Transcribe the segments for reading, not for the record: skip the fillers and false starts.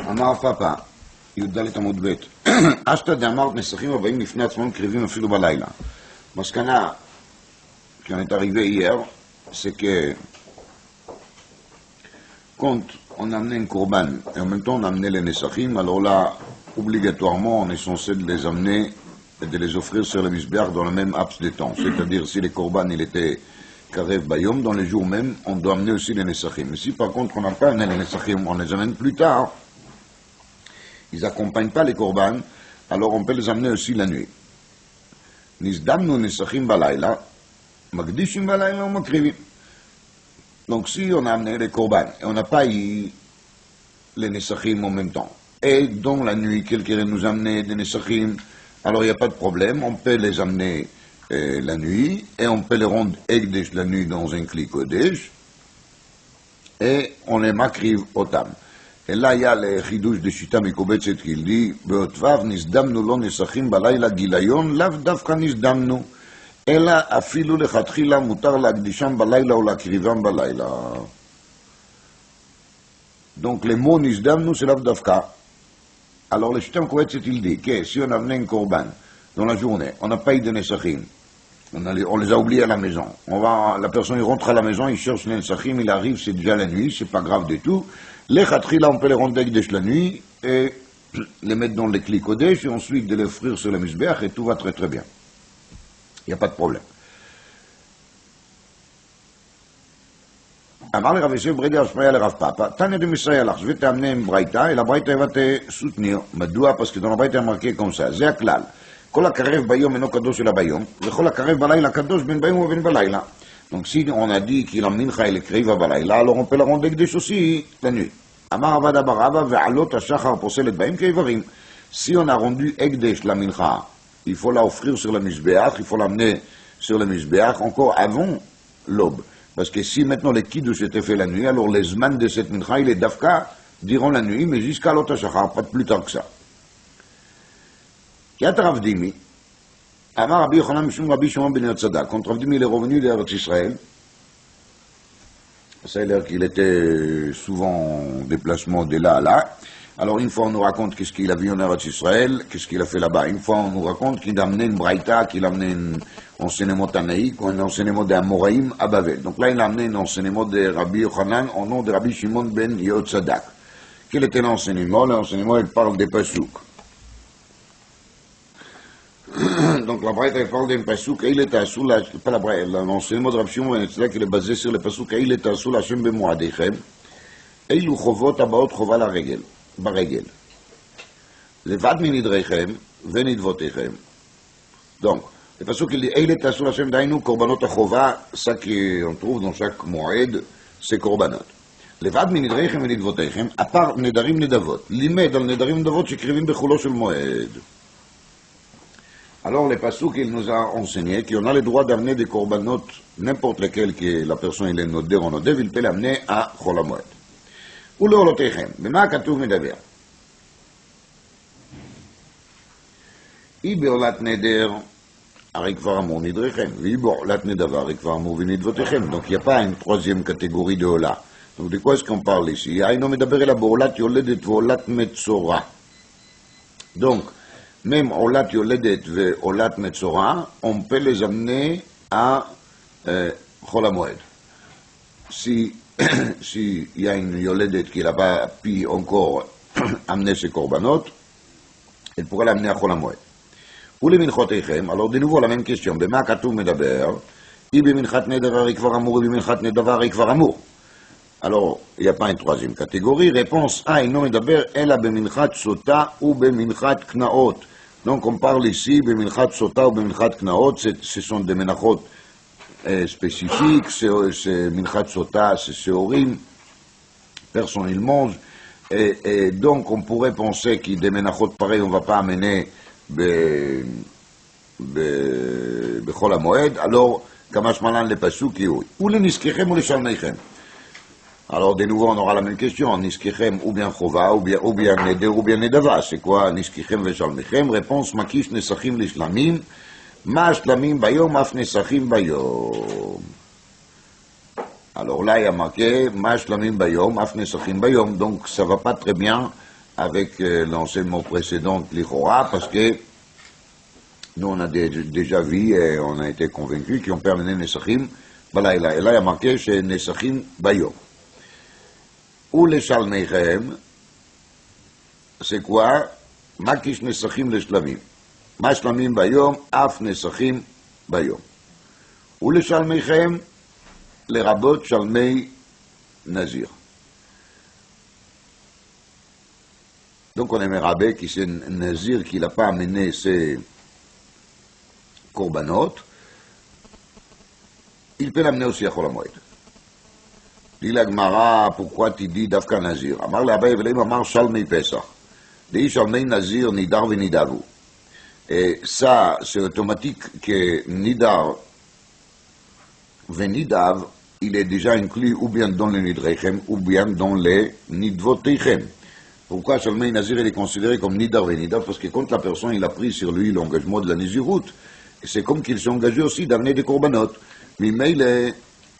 אמר פאפה, י"ד עמוד ב', אשתא דאמרת נסכים הבאים לפני עצמם קריבים אפילו בלילה. מסקנה, quand on est arrivé hier, c'est que quand on amenait une korban et en même temps on amenait les nesachim, alors là, obligatoirement, on est censé de les amener et de les offrir sur le misbeach dans le même laps de temps. C'est-à-dire, si les korban, il était karev bayom, dans les jours même, on doit amener aussi les nesachim. Mais si par contre on n'a pas amené les nesachim, on les amène plus tard, ils n'accompagnent pas les korban, alors on peut les amener aussi la nuit. Nisdamnu nesachim balayla, magdishim balayla ou makrivim. Donc si on a amené les korban et on n'a pas eu les nesachim en même temps, et dans la nuit quelqu'un nous a amené des nesachim, alors il n'y a pas de problème, on peut les amener la nuit, et on peut les rendre Ekdesh la nuit dans un Kli Kodesh, et on les makriv otam. Et là, il y a le chidouche de Shita Mikobetset qui dit, Beotvav nisdamnu lo nesachim balayla gilayon, lav davka nisdamnu, ela afilu lechatchila mutar lakdisham balayla ou lakrivam balayla. Donc, les mots nisdamnu, c'est lav davka. Alors, le Shita Mikobetset, il dit que si on a amené un korban dans la journée, on n'a pas eu de nesachim, on les a oubliés à la maison. La personne il rentre à la maison, il cherche les nesachim, il arrive, c'est déjà la nuit, c'est pas grave du tout. Les khatrila, on peut les rendre Ekdesh la nuit et les mettre dans les Kli Kodesh et ensuite de les offrir sur le misbeach et tout va très très bien. Il n'y a pas de problème. אמר לי רב יוסף ברדי השמעיה לרב פאפה, תניא דמסייע לך, je vais t'amener une braïta, et la braïta va te soutenir. מדוע? parce que dans la braïta il y a marqué comme ça, זה הכלל. כל הקרב ביום אינו קדוש אלא ביום, וכל הקרב בלילה קדוש בין ביום ובין בלילה. Donc si on a dit qu'il a mincha et le kriva balayla, alors on peut la rendre Ekdesh aussi la nuit. Amar Avada Baraba ve'alot hashachar poselet baim keivarim. Si on a rendu Ekdesh la mincha, il faut la offrir sur le misbeach, il faut l'amener sur le misbeach encore avant l'aube. Parce que si maintenant les kiddush étaient fait la nuit, alors les zman de cette mincha, il est dafka, diront la nuit, mais jusqu'à l'ot hashachar, pas plus tard que ça. Kiat Rav Dimi, Amar Rabbi Yochanan Mishum Rabbi Shimon ben Yotzada, quand Rav Dimi est revenu d'Eretz Israël, ça a l'air qu'il était souvent en déplacement de là à là. Alors une fois on nous raconte qu'est-ce qu'il a vu en Eretz Israël, qu'est-ce qu'il a fait là-bas. Une fois on nous raconte qu'il a amené une braïta, qu'il a amené un enseignement tanaïque, un enseignement d'Amoraïm à Bavel. Donc là il a amené un enseignement de Rabbi Yochanan au nom de Rabbi Shimon ben Yotzada. Quel était l'enseignement? L'enseignement il parle des pasuk. Donc la braïta elle parle d'un pasuk, et il est assoul, pas la braïta, l'enseignement de Rabbi Shimon ben Yotzada qu'il est basé sur le pasuk, et il est assoul Hashem bemoadechem, et il chovot abaot chova la regel. ברגל. לבד מנדריכם ונדבותיכם. Donc, le pasuk il dit, אלה תעשו להשם דהיינו קורבנות החובה, ça qu'on trouve dans chaque מועד, c'est קורבנות. לבד מנדריכם ונדבותיכם, à part נדרים נדבות, לימד על נדרים נדבות שקריבים בחולו של מועד. Alors, le pasuk il nous a enseigné qu'on a le droit d'amener des korbanot, n'importe lesquels que la personne il est noder en noder, il peut l'amener à חול המועד. ולעולותיכם, במה כתוב מדבר? היא בעולת נדר, הרי כבר אמור נדריכם, והיא בעולת נדבה, הרי כבר אמור ונדבותיכם. Donc il n'y a pas une troisième catégorie de עולה. Donc de quoi est-ce qu'on parle ici? היינו מדבר אלא בעולת יולדת ועולת מצורע. Donc, même עולת יולדת ועולת מצורע, on peut les amener à חול המועד. S'il y a une yoledet qui n'a pas pu encore amener ses korbanot, elle pourra l'amener à Chol HaMoed. Ou les minchotechem, alors de nouveau la même question, bema katuv medaber, i beminchat nedavar ikvar amour, i beminchat nedavar ikvar amour. Alors, il n'y a pas une troisième catégorie. Réponse A, il non medaber, ela beminchat sota ou beminchat knaot. Donc on parle ici, beminchat sota ou beminchat knaot, ce sont des menachot spécifique, c'est minchat sota, c'est seorim, personne il mange, et donc on pourrait penser qu'il des menachot pareil, on ne va pas amener bechol hamoed, alors kamash malan le pasuk youi. Ou le niskechem ou le shalmeichem. Alors de nouveau on aura la même question, niskechem ou bien chova, ou bien neder, ou bien nedava, c'est quoi niskechem ve shalmeichem? Réponse makish nesachim l'ishlamim, מה השלמים ביום אף נסכים ביום. Alors là, il y a marqué Ma shlamim bayom, af nesachim bayom. Donc ça ne va pas très bien avec l'enseignement précédent de l'Ichora, parce que nous, on a déjà vu et on a été convaincus qu'on peut amener nesachim balayla. Et là, il y a marqué chez nesachim bayom. Ou les shalmeichem, c'est quoi? Makish nesachim le shlamim. Ma shlamim bayom, af nesachim bayom. Ou les shalmeichem, les rabot shalmei nazir. Donc on a un rabbin qui c'est nazir qui n'a pas amené ses korbanot, il peut l'amener aussi à Chol HaMoed. Dit la Gemara, pourquoi tu dis Davka Nazir? Amar l'Abbé Eveleim, Amar Shalmei Pesach. Dit Shalmei Nazir, Nidar venidavu. Et ça, c'est automatique que Nidar venidav, il est déjà inclus ou bien dans le Nidrechem, ou bien dans les Nidvotechem. Pourquoi Shalmei Nazir il est considéré comme Nidar venidav? Parce que quand la personne il a pris sur lui l'engagement de la Nézirut, c'est comme qu'il s'est engagé aussi d'amener des korbanot. Mais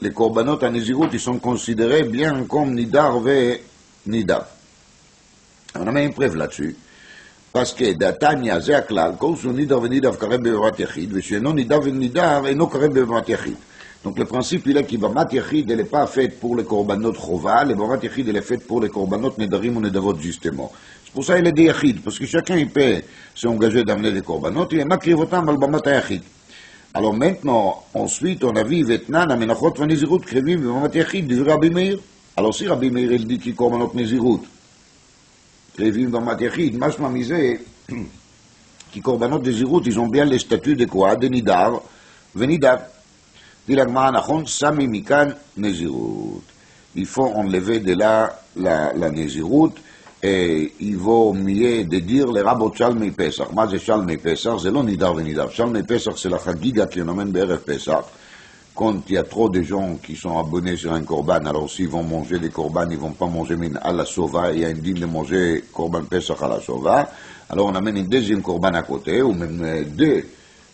les korbanot à Nézirut, ils sont considérés bien comme Nidar ve Nidav. On a mis une preuve là-dessus. Parce que d'Atania, c'est Aklal, quand on Nidar ve Nidav kareb bevat yachid, et chez non Nidar ve Nidav, et non kareb bevat yachid. Donc le principe, il est que Bavat Yachid, elle n'est pas faite pour les korbanot chova, le Bavat Yachid, elle est faite pour les korbanot nedarim ou nedavot, justement. C'est pour ça qu'il est des Yachid, parce que chacun, il peut s'engager d'amener des korbanot, il est makrivotam al Bamat Yachid. Alors maintenant, ensuite, on a vu Vetnan, Amenachot, Vanizirut, Krevim, Bamat Yachid, du Rabbi Meir. Alors si Rabbi Meir, il dit qu'il korbanot Nezirut, Krevim, Bamat Yachid, machma misé, qui korbanot Nezirut, ils ont bien les statuts de quoi? De Nidar, Venidav. Dit la Gemara Nachon, Sami Mikan Nezirut. Il faut enlever de là la Nezirut et il vaut mieux de dire les rabot Shalmei Pesach. Ma c'est Shalmei Pesach, c'est non Nidar Venidav. Shalmei Pesach, c'est la Chagiga qui en amène BRF Pesach. Quand il y a trop de gens qui sont abonnés sur un korban, alors s'ils vont manger des korban, ils ne vont pas manger à la sova, il y a une digne de manger korban Pesach à la sova. Alors on amène une deuxième korban à côté, ou même deux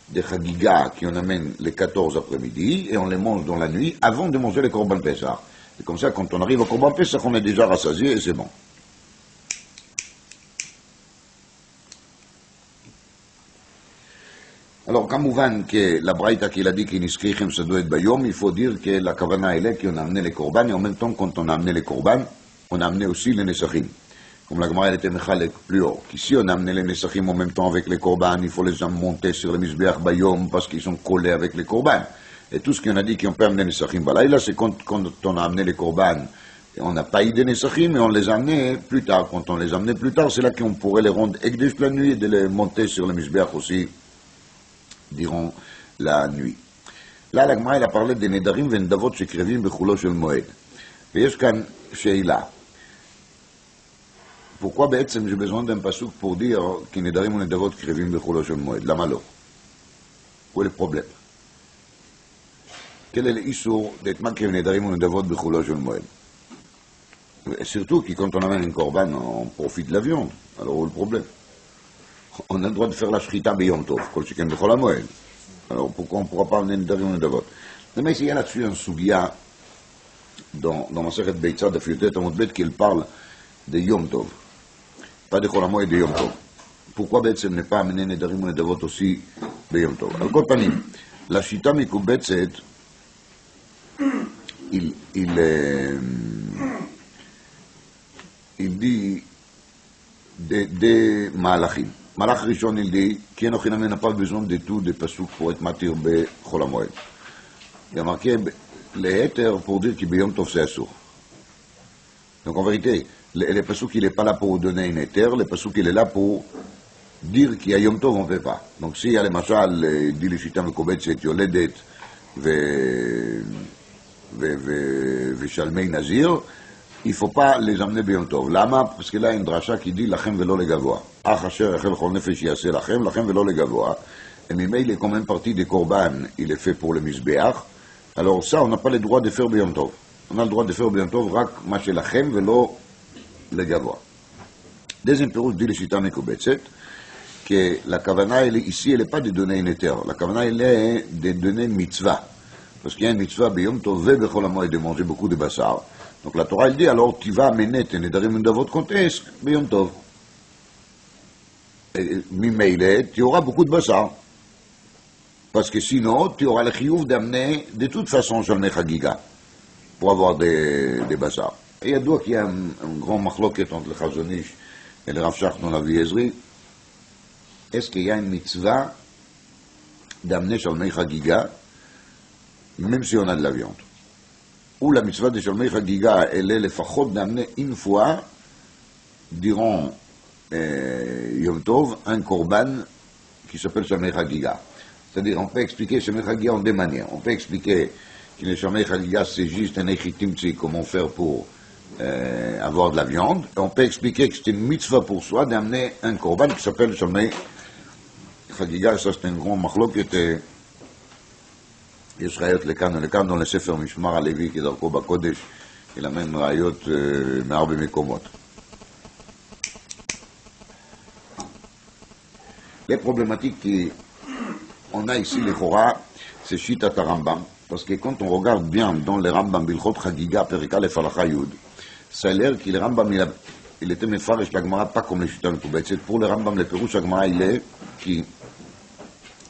des Chagiga qui on amène les 14 après-midi et on les mange dans la nuit avant de manger les Korban Pesach. Et comme ça, quand on arrive au Korban Pesach, on est déjà rassasié et c'est bon. Alors, Kamouvan, que la Braïta qu'il a dit qu'il niskrichem ça doit être Bayom, il faut dire que la Kavana elle est qu'on a amené les Korban et en même temps, quand on a amené les Korban, on a amené aussi les Nesachim. Comme la Gemara était Mechalek plus haut. Qu'ici, on a amené les Nesachim en même temps avec les Korban, il faut les monter sur le Mizbeach Bayom parce qu'ils sont collés avec les Korban. Et tout ce qu'on a dit qu'on peut amener les Nesachim Balayla, c'est quand on a amené les Korban, et on n'a pas eu des Nesachim, mais on les a amenés plus tard. Quand on les a amenés plus tard, c'est là qu'on pourrait les rendre Ekdesh la nuit et de les monter sur le Mizbeach aussi, diront la nuit. Là, la Gemara, elle a parlé des Nedarim Vendavot Shekrevim Bechulo Shel Moed. Et il y a Sheila. Pourquoi בעצם j'ai besoin d'un pasuk pour dire que Nedarim ou Nedavot Krevim Bechulo Shel Moed? Lama lo? Où est le problème? Quel est l'issur d'être makriv Nedarim ou Nedavot Bechulo Shel Moed? Et surtout que quand on amène un korban, on profite de la viande. Alors où est le problème? On a le droit de faire la shrita b'yom tov, kol sheken b'chol hamoed. Alors pourquoi on ne pourra pas amener Nedarim ou Nedavot? Mais il y a là-dessus un sugia dans Masechet Beitzah de Fiutet Amud Bet qu'il parle de Yom Tov. Pas de Chol HaMoed de Yom Tov. Pourquoi בעצם ne pas amener Nedarim ou Nedavot aussi de Yom Tov? Al kol panim, la shita mikubetzet, il dit des malachim. Malach Rishon, il dit qui n'a pas besoin de tout des pasuk pour être matir be Chol HaMoed. Il y a marqué les héters pour dire que Yom Tov c'est assour. Donc en vérité, le pasuk il n'est pas là pour donner une éther, le pasuk il est là pour dire qu'il y a Yom Tov, on ne peut pas. Donc s'il y a les machal, dit les shita mekobetset, yoledet, ושלמי נזיר, il ne faut pas les amener ביום טוב. למה? parce que là, il y a une dracha qui dit לכם ולא לגבוה. אך אשר יחל כל נפש יעשה לכם ולא לגבוה. Et ממילא, comme une partie des korban, il est fait pour le mizbeach. Alors ça, on n'a pas le droit de faire ביום טוב. On a le droit de faire ביום טוב רק מה שלכם ולא לגבוה. Deuxième פירוש, dit le שיטה מקובצת, que la kavana, ici, elle n'est pas de donner une éther. La kavana, elle est de donner une mitzvah. Parce qu'il y a une mitzvah, Biyom Tov, Bechol HaMoed, de manger beaucoup de bassar. Donc la Torah, elle dit, alors tu vas amener tes nedarim de votre côté, Biyom Tov. Mimeile, tu auras beaucoup de bassar. Parce que sinon, tu auras le chiyuv d'amener de toute façon Shalmei Chagiga pour avoir des bassars. Et il y a qu'il y a un grand machloket entre le Chazon Ish et le Rav Shach dans la vie Ezri. Est-ce qu'il y a une mitzvah d'amener Shalmei Chagiga même si on a de la viande? Ou la mitzvah de Shalmei Chagiga, elle est le fachot d'amener une fois durant Yom Tov un korban qui s'appelle Shalmei Chagiga. C'est-à-dire, on peut expliquer Shalmei Chagiga en deux manières. On peut expliquer que le Shalmei Chagiga, c'est juste un echitimtsi, comment faire pour avoir de la viande. Et on peut expliquer que c'est une mitzvah pour soi d'amener un korban qui s'appelle Shalmei Chagiga. Et ça, c'est un grand machlok qui était Yisraël le cas dans le Sefer Mishmar Alevi, qui est dans le Koba Kodesh. Il a même rayot Me'arbe Mekomot. Les problématiques qu'on a ici, les Chora, c'est Shitat Rambam, parce que quand on regarde bien dans les Rambam, Bilchot Chagiga, Perika le Falacha Yud, ça a l'air que le Rambam, il était méfaresh la Gemara, pas comme les Shitan Koubet. C'est pour le Rambam, le Pérouche, la Gemara, il est, qui,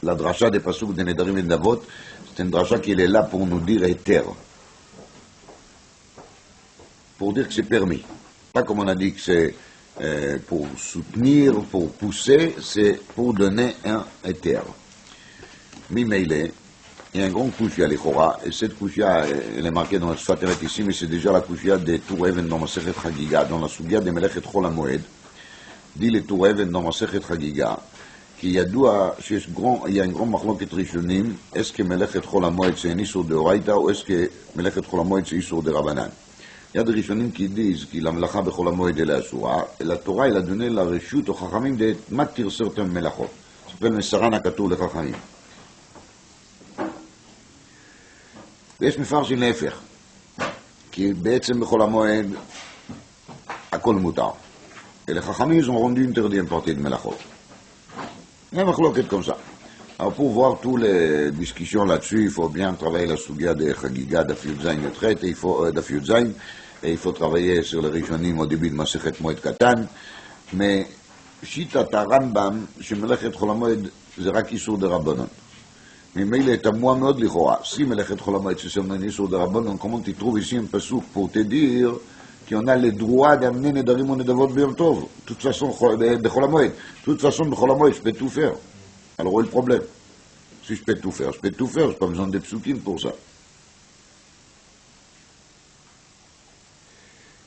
la dracha des Pasuk de Nedarim et Davot, c'est une dracha qui est là pour nous dire éther. Pour dire que c'est permis. Pas comme on a dit que c'est pour soutenir, pour pousser, c'est pour donner un éther. Mimeile, il y a un grand kouchia, les Chora, et cette kouchia, elle est marquée dans la Sfateret ici, mais c'est déjà la kouchia des Tour Even dans Masechet Chagiga, dans la Sugia de Melechet Chol HaMoed, dit les Tour Even dans Masechet Chagiga, qu'il y a il y a un grand machloket rishonim, est-ce que Melechet Chol HaMoed c'est un issur de Oraita, ou est-ce que Melechet Chol HaMoed c'est issur de Rabbanan? Il y a des rishonim qui disent que la Melacha Bechol HaMoed est la Asura, et la Torah, elle a donné la reshut aux Chachamim de matir certains melachot. Ça s'appelle Mesaran HaKatou les Chachamim. ויש מפרשים להפך, כי בעצם בחול המועד הכל מותר. Et les Chachamim, ils ont rendu interdit une partie de Melachot. Il y a une machloket comme ça. Alors pour voir toutes les discussions là-dessus, il faut bien travailler la sugia de Chagiga, d'Af Yud Zayin Yotret, d'Af Yud Zayin, et il faut travailler sur les Rishonim au début de Masechet Moed Katan. Mais Shitat Rambam, chez Melechet Chol HaMoed, c'est רק איסור דרבנן. ממילא est à moi מאוד לכאורה. Si Melechet Chol HaMoed c'est seulement un איסור דרבנן, comment tu trouves ici un pasuk pour te dire qu'on a le droit d'amener Nedarim ou Nedavot B'Yom Tov? De toute façon, Bechol HaMoed. De toute façon, Bechol HaMoed, je peux tout faire. Alors où est le problème? Si je peux tout faire, je peux tout faire, je n'ai pas besoin des psukim pour ça.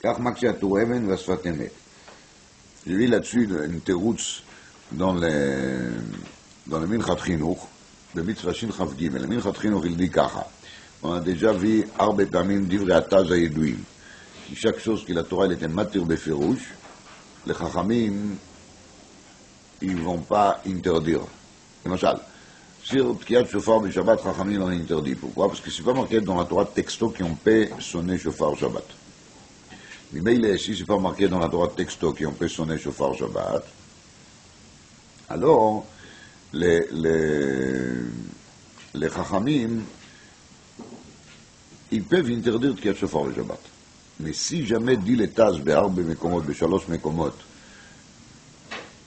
Car Maxia Toureven va se faire aimer. J'ai vu là-dessus une teroutz dans le Minchat Chinuch, le Mitzvah Shin Chav Gimel. Le Minchat Chinuch, il dit Kacha. On a déjà vu Arbe Pamim Divrei Ataz HaYeduim. Chaque chose que la Torah elle était matir befirouche, les Chachamim, ils ne vont pas interdire. Machal, sur Tkiat Shofar du Shabbat, Chachamim l'ont interdit. Pourquoi? Parce que c'est pas marqué dans la Torah texto qu'on peut sonner Shofar Shabbat. Mais il est ici, c'est pas marqué dans la Torah texto qu'on peut sonner Shofar Shabbat. Alors, les Chachamim, ils peuvent interdire Tkiat Shofar du Shabbat. Mais si jamais dit les taz be'arbe mekomot, be'shalosh mekomot,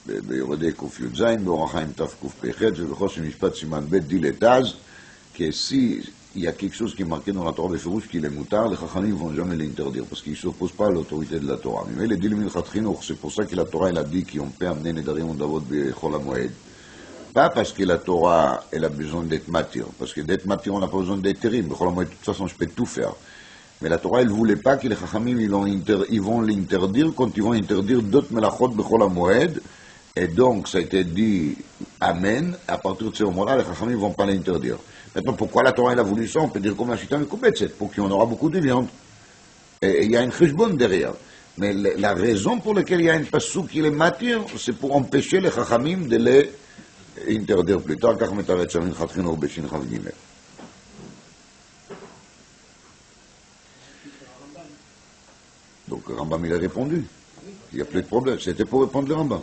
ביורדי ק"ז, באורח חיים תקפ"ח, ובחוסר משפט סימן ב' דיל תז, que si il y a quelque chose qui est marqué dans la Torah בפירוש qu'il est moutar, les Chachamim vont jamais l'interdire, parce qu'ils ne s'opposent pas à l'autorité de la Torah. Mais les dilim Minchat Chinuch, c'est pour ça que la Torah elle a dit qu'on peut amener Nedarim ou Davot Bechol HaMoed. Pas parce que la Torah elle a besoin d'être matir, parce que d'être matir on n'a pas besoin d'être terrible. Bechol HaMoed, de toute façon je peux tout faire. Mais la Torah elle ne voulait pas que les Chachamim ils vont l'interdire quand ils vont interdire d'autres melachot Bechol HaMoed. Et donc, ça a été dit Amen, à partir de ce moment-là, les Chachamim ne vont pas l'interdire. Maintenant, pourquoi la Torah elle a voulu ça? On peut dire comme la Chita Mekubet, c'est pour qu'on aura beaucoup de viande. Et il y a une cheshbon derrière. Mais la raison pour laquelle il y a une pasuk qui les matir, c'est pour empêcher les Chachamim de les interdire plus tard, car metaret shamin chatchino beshin chav gimel. Donc, Rambam il a répondu. Il n'y a plus de problème. C'était pour répondre le Rambam.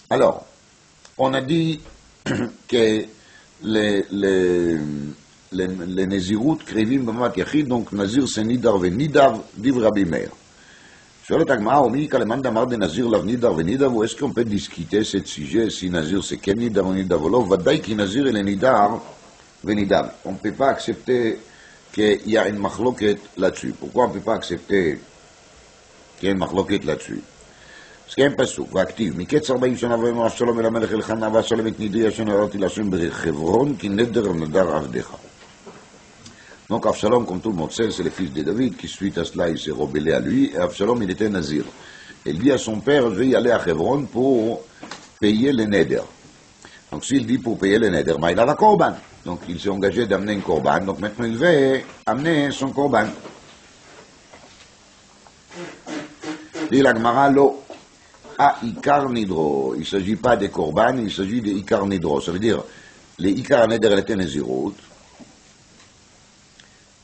Alors, on a dit que les Nézirut Krivim Bamat Yachid, donc Nazir c'est Nidar Venidav, div Rabbi Meir. שואלת הגמרא, ומי כלמאן דאמר דנזיר לאו נידר ונידב, ou est-ce qu'on peut discuter ce sujet, si Nazir c'est quel Nidar ou Nidav ou לא, ודאי כי Nazir il est Nidar ונידב. On ne peut pas accepter qu'il y a une machloket là-dessus. Pourquoi on ne peut pas accepter qu'il y a une machloket là-dessus? אז כן פסוק, ואקטיב, מקץ 40 שנה ויאמר אבשלום אל המלך אלחנן ואבשלום את נדרי אשר נתתי להשם בחברון כי נדר נדר עבדך. Donc Absalom, comme tout le monde sait, c'est le fils de David, qui suite à cela, il s'est rebellé à lui, et Absalom, il était nazir. Il dit à son père, je vais y aller à Hebron pour payer le neder. Donc s'il dit pour payer le neder, il a la korban. Donc il s'est engagé d'amener une korban, donc maintenant il va amener son korban. Dit la Gemara, lo, a ikar nidro. Il ne s'agit pas des korban, il s'agit de ikar nidro. Ça veut dire, les ikar neder, elle était nazirut.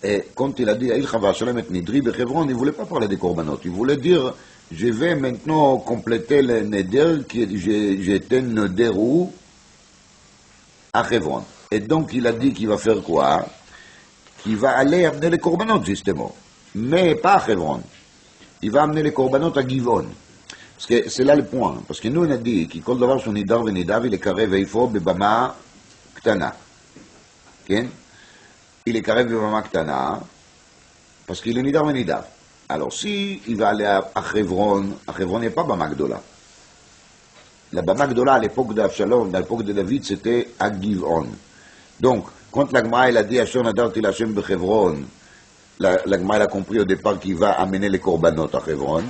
Et quand il a dit Aïl Chava Shalem et Nidri Bechevron, il ne voulait pas parler des korbanot. Il voulait dire je vais maintenant compléter le neder que j'étais neder où à Hebron. Et donc il a dit qu'il va faire quoi? Qu'il va aller amener les korbanot justement. Mais pas à Hebron. Il va amener les korbanot à Givon. Parce que c'est là le point. Parce que nous on a dit qu'il kol davar son nidar venidav il est carré veifo bebama ktana. Okay? Il est carré bebama ktana parce qu'il est nidar venidav. Alors si il va aller à Hebron n'est pas bama gdola. La bama gdola à l'époque d'Absalom, à l'époque de David, c'était à Givon. Donc, quand la Gemara a dit Asher nadarti l'Hashem bechevron, la Gemara a compris au départ qu'il va amener les korbanot à Hebron.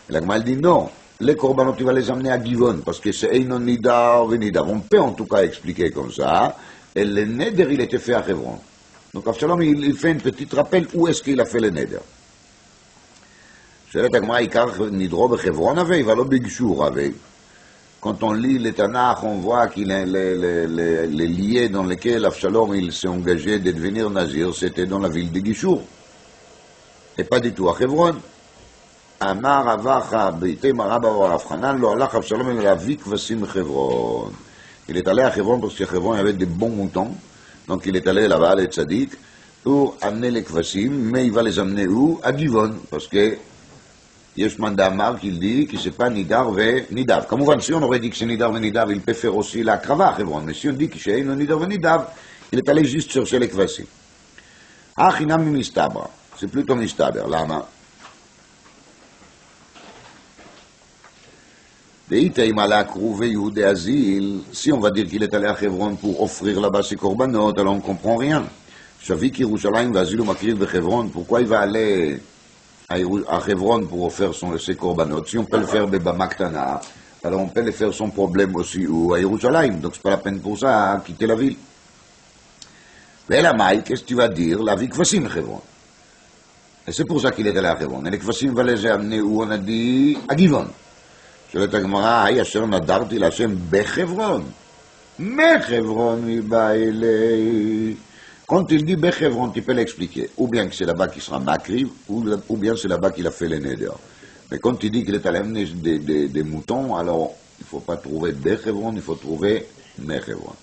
La Gemara dit non, les korbanot il va les amener à Givon parce que c'est Einon nidar venidav. On peut en tout cas expliquer comme ça. Et le neder il était fait à Hebron. Donc Absalom il fait un petit rappel où est-ce qu'il a fait le neder. שאלת הגמרא עיקר נדרו בחברון avait, אבל לא בגשור avait. Quand on lit les Tanakh, on voit qu'il est les liés dans lesquels Absalom il s'est engagé de devenir nazir, c'était dans la ville de Gishour. Et pas du tout à Hebron. Amar Avacha, Beité Maraba Rav Hanan, lo halach Absalom el avi kvasim Hebron. Il est allé à Hebron parce qu'à Hebron il y avait des bons moutons. Donc il est allé là-bas, les tzaddik, pour amener les kvasim, mais il va les amener où? À Givon, parce que יש מנדאמר qu'il dit que c'est pas נידר ונידב. כמובן, si on aurait dit que c'est נידר ונידב, il peut faire aussi להקרבה, חברון. Mais si on dit que c'est לא נידר ונידב, il est allé juste chercher les כבשים. חינם ממסתבר. C'est plutôt מסתבר. למה? ואיתה אם עלה קרובי יהודי אזיל, si on va dire qu'il est allé à Hebron pour offrir là-bas ses corbanotes, alors on ne comprend rien. שווי כירושלים ואזיל ומקריב בחברון, pourquoi il va aller à Hebron pour faire ses korbanot? Si on peut le faire bebama ktana, alors on peut le faire sans problème aussi ou à Yerushalayim. Donc c'est pas la peine pour ça à quitter la ville. Mais la maille, qu'est-ce que tu vas dire? La vie kvasim Hebron. Et c'est pour ça qu'il est allé à Hebron. Et les kvasim va les amener où on a dit à Givon. Je vais te dire, aïe, asher nadarti l'Hashem bechevron. Mechevron il va aller. Quand il dit Bechevron, tu peux l'expliquer. Ou bien que c'est là-bas qu'il sera makriv, ou bien c'est là-bas qu'il a fait les neder. Mais quand il dit qu'il est allé amener des moutons, alors il ne faut pas trouver Bechevron, il faut trouver Mechevron.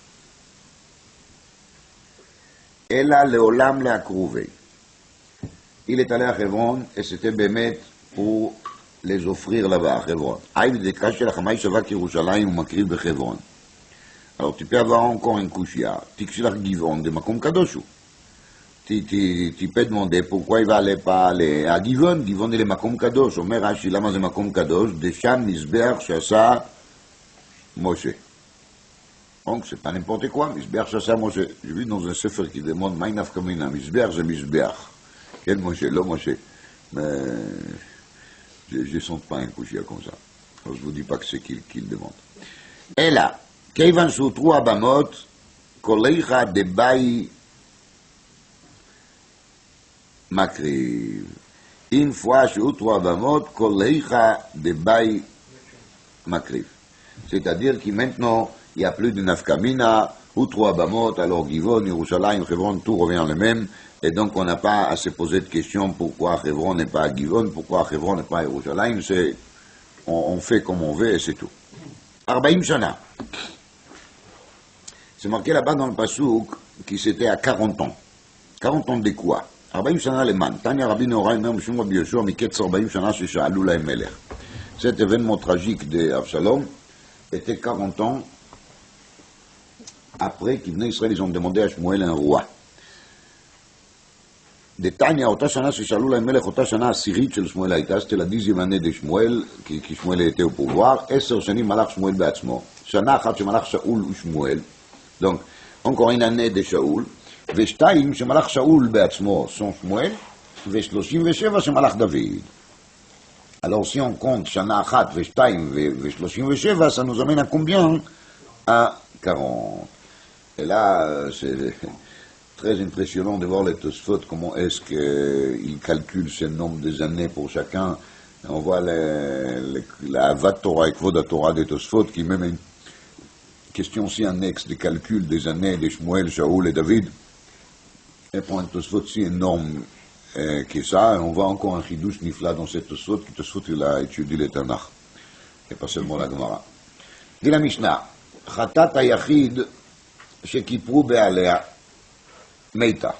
Et là, le Olam l'a accrouvé. Il est allé à Hebron et c'était Bémet pour les offrir là-bas à Hebron. Aïe, des caches la Chamaï Shavak Yerushalayim ou makriv Bechevron. Alors tu peux avoir encore un kushia, Tikshilach Givon de Makom Kadoshu. Tu peux demander pourquoi il va aller pas aller à Givon. Givon il est Makom Kadosh. Omer Rashi lama c'est Makom Kadosh. De Sham Misbeach Shasa Moshe. Donc c'est pas n'importe quoi. Misbeach Shasa Moshe. J'ai vu dans un sefer qui demande Maïnaf Kamina. Misbeach c'est Misbeach. Quel Moshe? Lo Moshe. Mais je ne sens pas un kushia comme ça. Alors, je vous dis pas que c'est qu'il demande. Et là. כיוון שהותרו הבמות, קוליך דבאי מקריב. Une fois שהותרו הבמות, קוליך דבאי מקריב. C'est-à-dire que maintenant, il n'y a plus de nafkamina, הותרו הבמות, alors Givon, Yerushalayim, Hebron, tout revient le même, et donc on n'a pas à se poser de questions pourquoi Hebron n'est pas à Givon, pourquoi Hebron n'est pas à Yerushalayim, on fait comme on veut et c'est tout. 40 שנה. C'est marqué là-bas dans le Passouk qui c'était à 40 ans. 40 ans de quoi 40 שנה למען. תניא רבי נהוראי אומר משום רבי יהושע מקץ 40 שנה ששאלו להם מלך. Cet événement tragique d'Absalom était 40 ans après qu'ils venaient Israël, ils ont demandé à Shmuel un roi. De Tanya, אותה שנה ששאלו להם מלך, אותה שנה עשירית של שמואל הייתה, c'était la 10e année de שמואל, כי שמואל était au pouvoir, 10 שנים מלך שמואל בעצמו. שנה אחת שמלך שאול ושמואל, donc encore une année de שאול, ושתיים שמלך שאול בעצמו, son שמואל, ו37 שמלך דוד. Alors si on compte שנה אחת ושתיים ו37, ça nous amène à combien? À 40. Et là, c'est très impressionnant de voir les Tosfot, comment est-ce qu'ils calculent ce nombre des années pour chacun. On voit la Avat Torah et Kvod Torah des Tosfot, qui même une question aussi annexe de calcul des années de Shmuel, Shaoul et David. Et pour un Tosfot si énorme que ça, on voit encore un chidouche nifla dans cette Tosfot, qui Tosfot il a étudié le Tanakh, et pas seulement la Gemara. Dit la Mishnah, Chatat Hayachid, Shekipru Be'alea, Meita.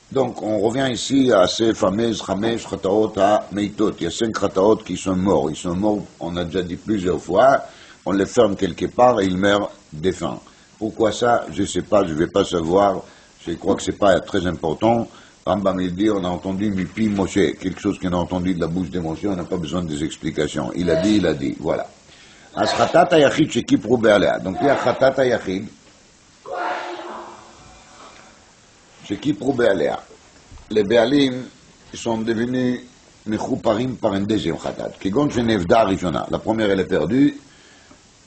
Donc, on revient ici à ces fameuses Chamesh Chataot à Meitot. Il y a 5 Chataot qui sont morts. Ils sont morts, on a déjà dit plusieurs fois, on les ferme quelque part et ils meurent défunts. Pourquoi ça? Je ne sais pas, je ne vais pas savoir. Je crois que ce n'est pas très important. Rambam il dit, on a entendu Mipi Moshe, quelque chose qu'on a entendu de la bouche de Moshe, on n'a pas besoin des explications. Il a dit, voilà. As Chatat Hayachid Shekipru Be'alea. Donc, il y a Chatat Hayachid Shekipru Be'alea. Les Be'alim sont devenus Mechouparim par un deuxième Chatat. Kigon Shenevda Rishona. La première, elle est perdue.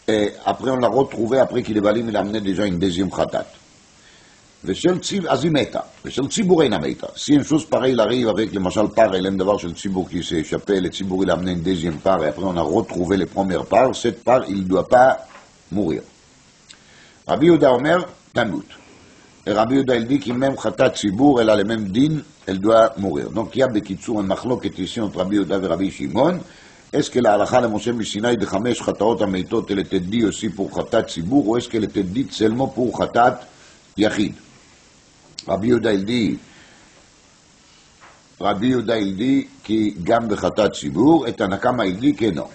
Et après, on l'a retrouvée, après qu'il est Be'alim, il a amené déjà une deuxième Chatat. Veshel Tzib Azimeta. Veshel Tzibur Eina Meita. Si une chose pareille arrive avec le Machal Par et l'Emdavar Shel Tzibur qui s'est échappé, le Tzibur il a amené une deuxième part et après on a retrouvé les premières parts, cette part, il ne doit pas mourir. Rabbi Yehuda Omer, Tanut. Et Rabbi Yehuda il dit qu'il même Chatat Tzibur, elle a le même din, elle doit mourir. Donc il y a Bekitsur un machloket ici entre Rabbi Yehuda et Rabbi Shimon. Est-ce que la halakha de Moshe Mishinaï de Chamesh Chataot Ameitot, elle était dit aussi pour Chatat Tzibur ou est-ce qu'elle était dite seulement pour Chatat Yachid? Rabbi Yehuda il dit qui gam bechatat tzibur et Tanakama il dit que non.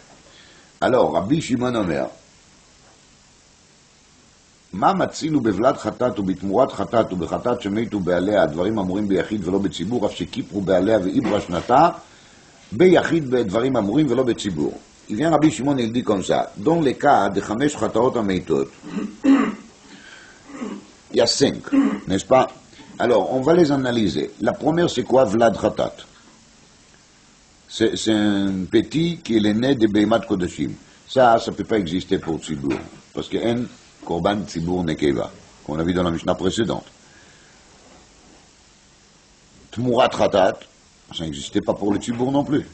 Alors Rabbi Shimon Omer מה מצינו בבלת חטאת ובתמורת חטאת ובחטאת שמתו בעליה הדברים אמורים ביחיד ולא בציבור אף שכיפרו בעליה ואיברה שנתה ביחיד בדברים אמורים ולא בציבור. Il vient Rabbi Shimon il dit comme ça, dans le cas de 5 חטאות המתות il y a 5, n'est-ce pas? Alors, on va les analyser. La première, c'est quoi? Vlad Khatat. C'est un petit qui est né de Beimat Kodashim. Ça ne peut pas exister pour Tzibour. Parce qu'il y a un Korban Tzibour Nekeva, qu'on a vu dans la Mishnah précédente. Tmurat Khatat, ça n'existait pas pour le Tzibour non plus.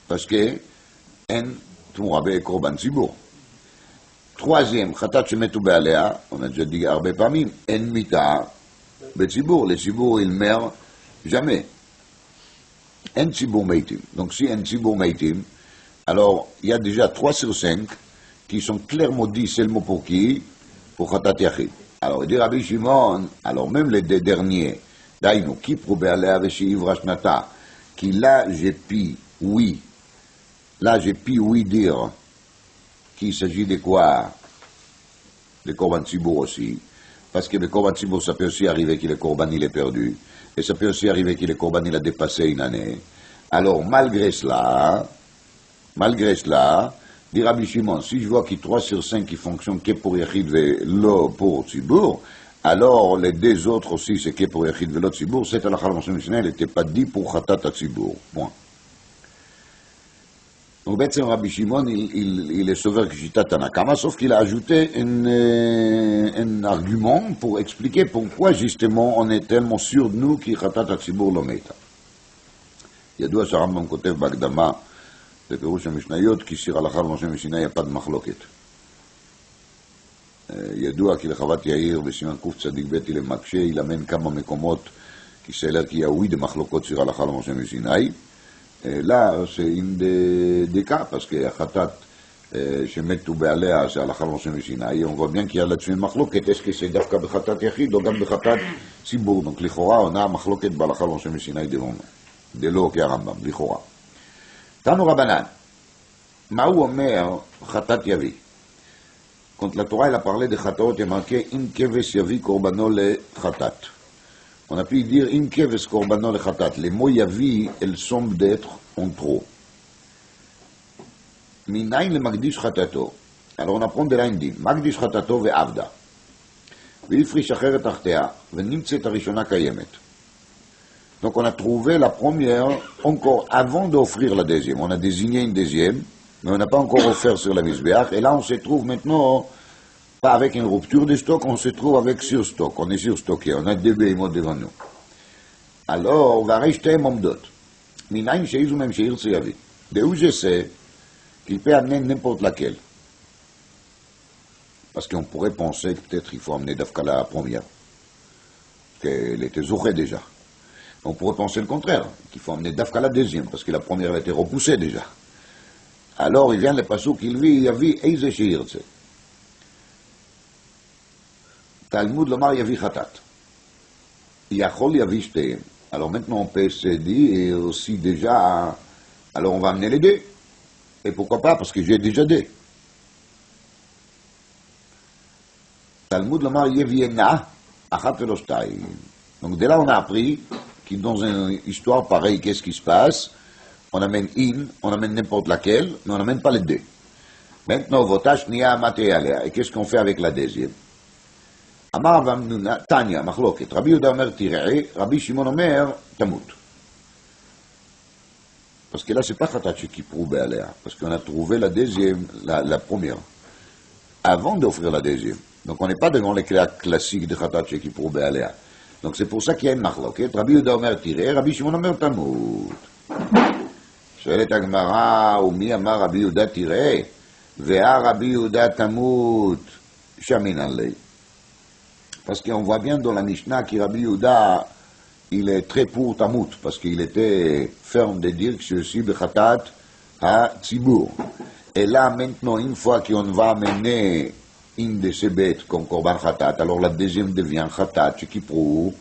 Parce que un Tmurabe Korban Tzibour. Troisième, Khatat Shemetu Be'alea, on a déjà dit Arbe Pamim, En Mita Be'Tzibour, les Tzibour ils meurent jamais. En Tzibour Meitim. Donc si En Tzibour Meitim, alors il y a déjà 3 sur 5 qui sont clairement dit seulement pour qui? Pour Khatat Yachid. Alors il dit Rabbi Shimon, alors même les deux derniers, Daïnou, Kipru Be'alea Veshi Ivrashnata, qui là j'ai pu, oui, dire qu'il s'agit de quoi? Le Korban Tzibour aussi. Parce que le Korban Tzibour, ça peut aussi arriver que le Korban il est perdu. Et ça peut aussi arriver que le Korban il a dépassé une année. Alors, malgré cela, dit Rabbi Shimon, si je vois qu'il y a 3 sur 5 qui fonctionnent que pour Yachid Velo pour Tzibour, alors les 2 autres aussi, c'est que pour Yachid Velo Tzibour, cette halakha de Moshe Mishinaï, elle n'était pas dit pour Khatat Tzibour. Point. Donc, Rabbi Shimon, il est sauveur Kishitat Tanakama, sauf qu'il a ajouté un argument pour expliquer pourquoi, justement, on est tellement sûr de nous qu'il Khatat Hatzibur lo meita. ידוע שהרמב"ם כותב בהקדמה בפירוש המשניות כי שיר הלכה למשה מסיני יפד מחלוקת. ידוע כי לחוות יאיר בסימן קצ"ב למקשה ילמן כמה מקומות כי סלר כי יאווי דמחלוקות שיר הלכה למשה מסיני. Là, c'est une des cas, parce que Khatat שמתו בעליה, זה הלכה למשה מסיני, on voit bien qu'il y a là-dessus une מחלוקת, est-ce que c'est דווקא בחטאת יחיד או גם בחטאת ציבור, donc לכאורה עונה מחלוקת בהלכה למשה מסיני דלא כהרמב"ם, לכאורה. תנו רבנן, מה הוא אומר חטאת יביא? Quand la Torah elle a parlé de חטאות, il y a marqué אם כבש יביא קורבנו לחטאת. On a pu dire אם כבש קורבנו לחטאת. Les mots יביא, elles semblent d'être en trop. מניין למקדיש חטאתו. Alors on apprend de là une dîme. מקדיש חטאתו ועבדה. והפריש אחרת תחתיה, ונמצאת הראשונה קיימת. Donc on a trouvé la première encore avant d'offrir la deuxième. On a désigné une deuxième, mais on n'a pas encore offert sur la Mizbeach. Et là on se trouve maintenant, pas avec une rupture de stock, on se trouve avec surstock. On est surstocké, on a deux béhémoths devant nous. Alors, on va rester momdot. Minayin sheizou même sheirtse yavi. De où je sais qu'il peut amener n'importe laquelle. Parce qu'on pourrait penser que peut-être il faut amener d'Afka la première, qu'elle était zourée déjà. On pourrait penser le contraire, qu'il faut amener d'Afka la deuxième, parce que la première elle a été repoussée déjà. Alors il vient le passou qu'il vit, yavi eize sheirtse. Talmud lomar yavi khatat. Yachol yavi shteim. Alors maintenant on peut se dire si déjà, alors on va amener les deux. Et pourquoi pas? Parce que j'ai déjà deux. Talmud lomar yeviena achat velo shtayim. Donc de là on a appris que dans une histoire pareille, qu'est-ce qui se passe? On amène une, on amène n'importe laquelle, mais on n'amène pas les deux. Maintenant, votage niya amate alea. Et qu'est-ce qu'on fait avec la deuxième? Amar Avamnuna, Tanya, Machloket. Rabbi Yehuda Omer Tirei, Rabbi Shimon Omer Tamut. Parce que là, c'est pas Khatat Shekiprou Be'alea. Parce qu'on a trouvé la deuxième, la première, avant d'offrir la deuxième. Donc on n'est pas devant les classiques de Khatat Shekiprou Be'alea. Donc c'est pour ça qu'il y a une Machloket. Rabbi Yehuda Omer Tirei, Rabbi Shimon Omer Tamut. שואלת הגמרא, ומי אמר רבי יהודה תראה, רבי יהודה תמות, שמינן לי. Parce qu'on voit bien dans la Mishnah que Rabbi Yehuda, il est très pour Tamut, parce qu'il était ferme de dire que je suis Bechatat à Tzibour. Et là, maintenant, une fois qu'on va amener une de ces bêtes comme Korban Khatat, alors la deuxième devient Khatat, ce qui prouve,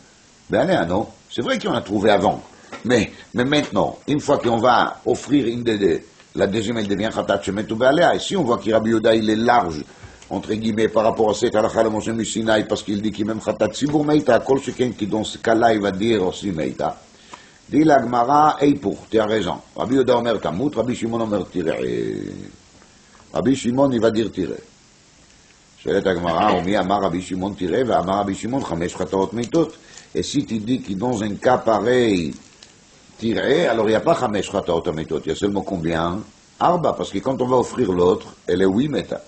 ben allez, non? C'est vrai qu'on a trouvé avant. Mais maintenant, une fois qu'on va offrir une des deux, la deuxième elle devient Khatat Shemetu Be'alea. Et si on voit que Rabbi Yehuda il est large, entre guillemets, par rapport à cette halakha de Moshe Mishinaï, parce qu'il dit qu'il même Khatat Tzibur Meita, Kol Sheken qui dans ce cas-là il va dire aussi Meita. Dit la Gemara, Eipour, tu as raison. Rabbi Yehuda Omer Tamut, Rabbi Shimon Omer Tirei. Rabbi Shimon il va dire Tirei. שואלת הגמרא, ומי אמר רבי שמעון תראה, ואמר רבי שמעון 5 חטאות מתות. Et si tu dis que dans un cas pareil, tiré, alors il n'y a pas 5 חטאות מתות, il y a seulement combien? 4, parce que quand on va offrir l'autre, elle est 8 méta.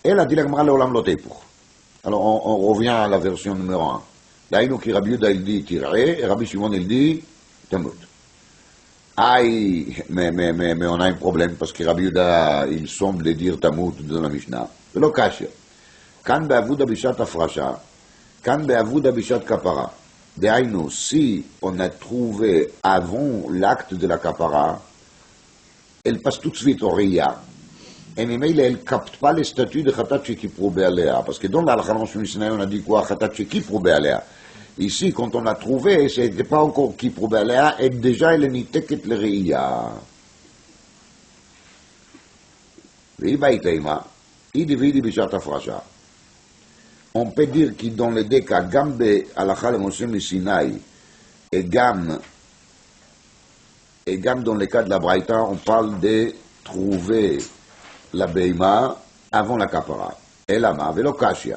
Elle a dit la Gemara לעולם לא תהפוך. Alors on revient à la version numéro 1. דהיינו כי רבי יהודה il dit tiré, et Rabbi Shimon il dit תמות. Aïe, mais on a un problème, parce que Rabbi Yehuda, il semble dire Tamut dans la Mishnah. ולא קשיא. כאן בעבודה בשעת הפרשה, כאן בעבודה בשעת כפרה. דהיינו, si on a trouvé avant l'acte de la kapara, elle passe tout de suite au Riya. Et ממילא, elle ne capte pas le statut de Khatat Shekiprou Be'alea. Parce que dans la halakha de Mishnah, on a dit quoi? Khatat Shekiprou Be'alea. Ici, quand on l'a trouvé, ce n'était pas encore Kiprou Be'alea, et déjà, elle n'était que le Riya. והיא בהתאמה, היא דבעידי בשעת הפרשה. On peut dire que dans les deux cas, גם בהלכה למשה מסיני, et גם dans le cas de la Braïta, on parle de trouver la Beima avant la Kapara. Et la ma, ולא קשיא.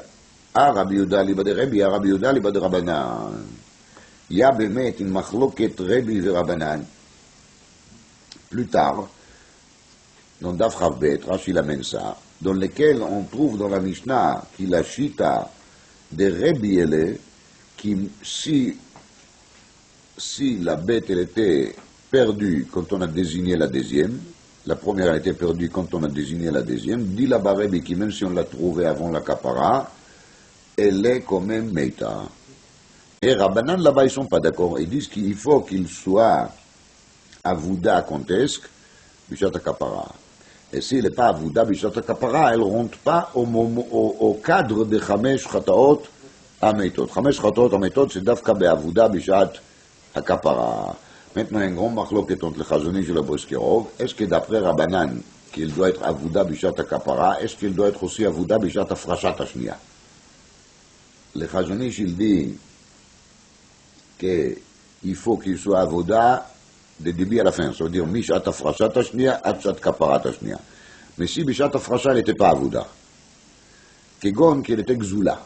רבי יהודה ליבא דרבי, רבי יהודה ליבא דרבנן. Il y a באמת une מחלוקת רבי ורבנן. Plus tard, dans Daf Chav Bet, Rashi l'amène ça, dans lequel on trouve dans la Mishnah qu'il a chita de Rabbi elle, qui si la bête elle était perdue quand on a désigné la deuxième, la première elle était perdue quand on a désigné la deuxième, dit là-bas Rabbi qui même si on l'a trouvée avant la kapara, elle est quand même Meita. Et Rabbanan là-bas ils sont pas d'accord, ils disent qu'il faut qu'il soit Avouda contesque, Bishat Kapara. Et s'il n'est pas Avouda Bishat HaKapara, elle ne rentre pas au cadre de Chamesh Chataot HaMeitot. Chamesh Chataot HaMeitot, c'est Dafka Be'Avouda Bishat HaKapara. Maintenant, un grand marloquet entre le Chazon Ish et le Briskerov. Est-ce que d'après Rabbanan, qu'il doit être Avouda Bishat HaKapara, est-ce qu'il doit être aussi Avouda Bishat HaFrashat HaShniya? Le Chazon Ish, il dit qu'il faut qu'il soit Avouda de début à la fin, ça veut dire Mishat HaFrashat HaShniya, Atshat Kaparat HaShniya. Mais si Bishat HaFrashat n'était pas Avouda, Kegon, qu'il était Gzula,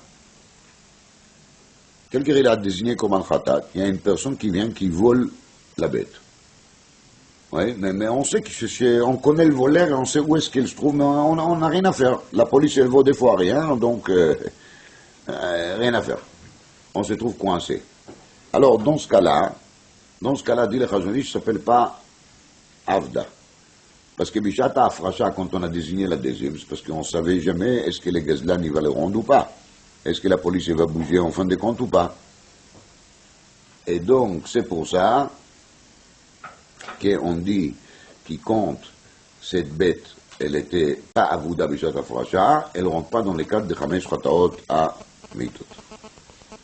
quelqu'un il a désigné comme un khatat, il y a une personne qui vient qui vole la bête. Oui, mais on sait on connaît le voleur et on sait où est-ce qu'il se trouve, mais on n'a rien à faire. La police, elle vaut des fois rien, donc rien à faire. On se trouve coincé. Alors, dans ce cas-là, dit le Chazon Ish, ça ne s'appelle pas Avda. Parce que Bishata Afracha, quand on a désigné la deuxième, c'est parce qu'on ne savait jamais est-ce que les gazlan, il va le rendre ou pas. Est-ce que la police va bouger en fin de compte ou pas. Et donc, c'est pour ça qu'on dit qui compte cette bête, elle n'était pas Avouda Bishata Afracha, elle ne rentre pas dans les cadres de Chamesh Chataot à Meitot.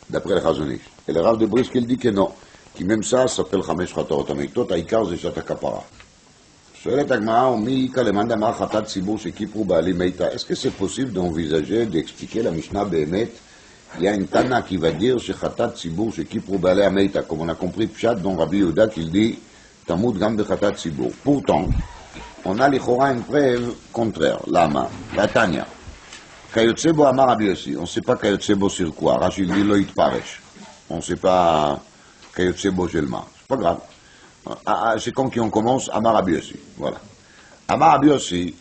D'après le Chazon Ish. Et le Rav de Brisk, il dit que non. Qui même ça s'appelle Chamesh Chataot HaMeitot, העיקר זה שעת הכפרה. שואלת הגמרא, ומי כלמאן דאמר חטאת ציבור שכיפרו בעלי מיתה, est-ce que c'est possible d'envisager, d'expliquer la Mishnah באמת, il y a une Tana qui va dire שחטאת ציבור שכיפרו בעלי המיתה, comme on a compris Pshat dans Rabbi Yehuda qu'il dit, תמות גם בחטאת ציבור. Pourtant, on a לכאורה une preuve contraire, lama, la Tanya. כיוצא בו אמר רבי יוסי, on ne sait pas כיוצא בו sur quoi, Rashi dit לא יתפרש. On ne sait pas Kayotse Bojelma. C'est pas grave. C'est quand on commence, Amar Rabbi Yossi. Voilà. Amar Rabbi Yossi,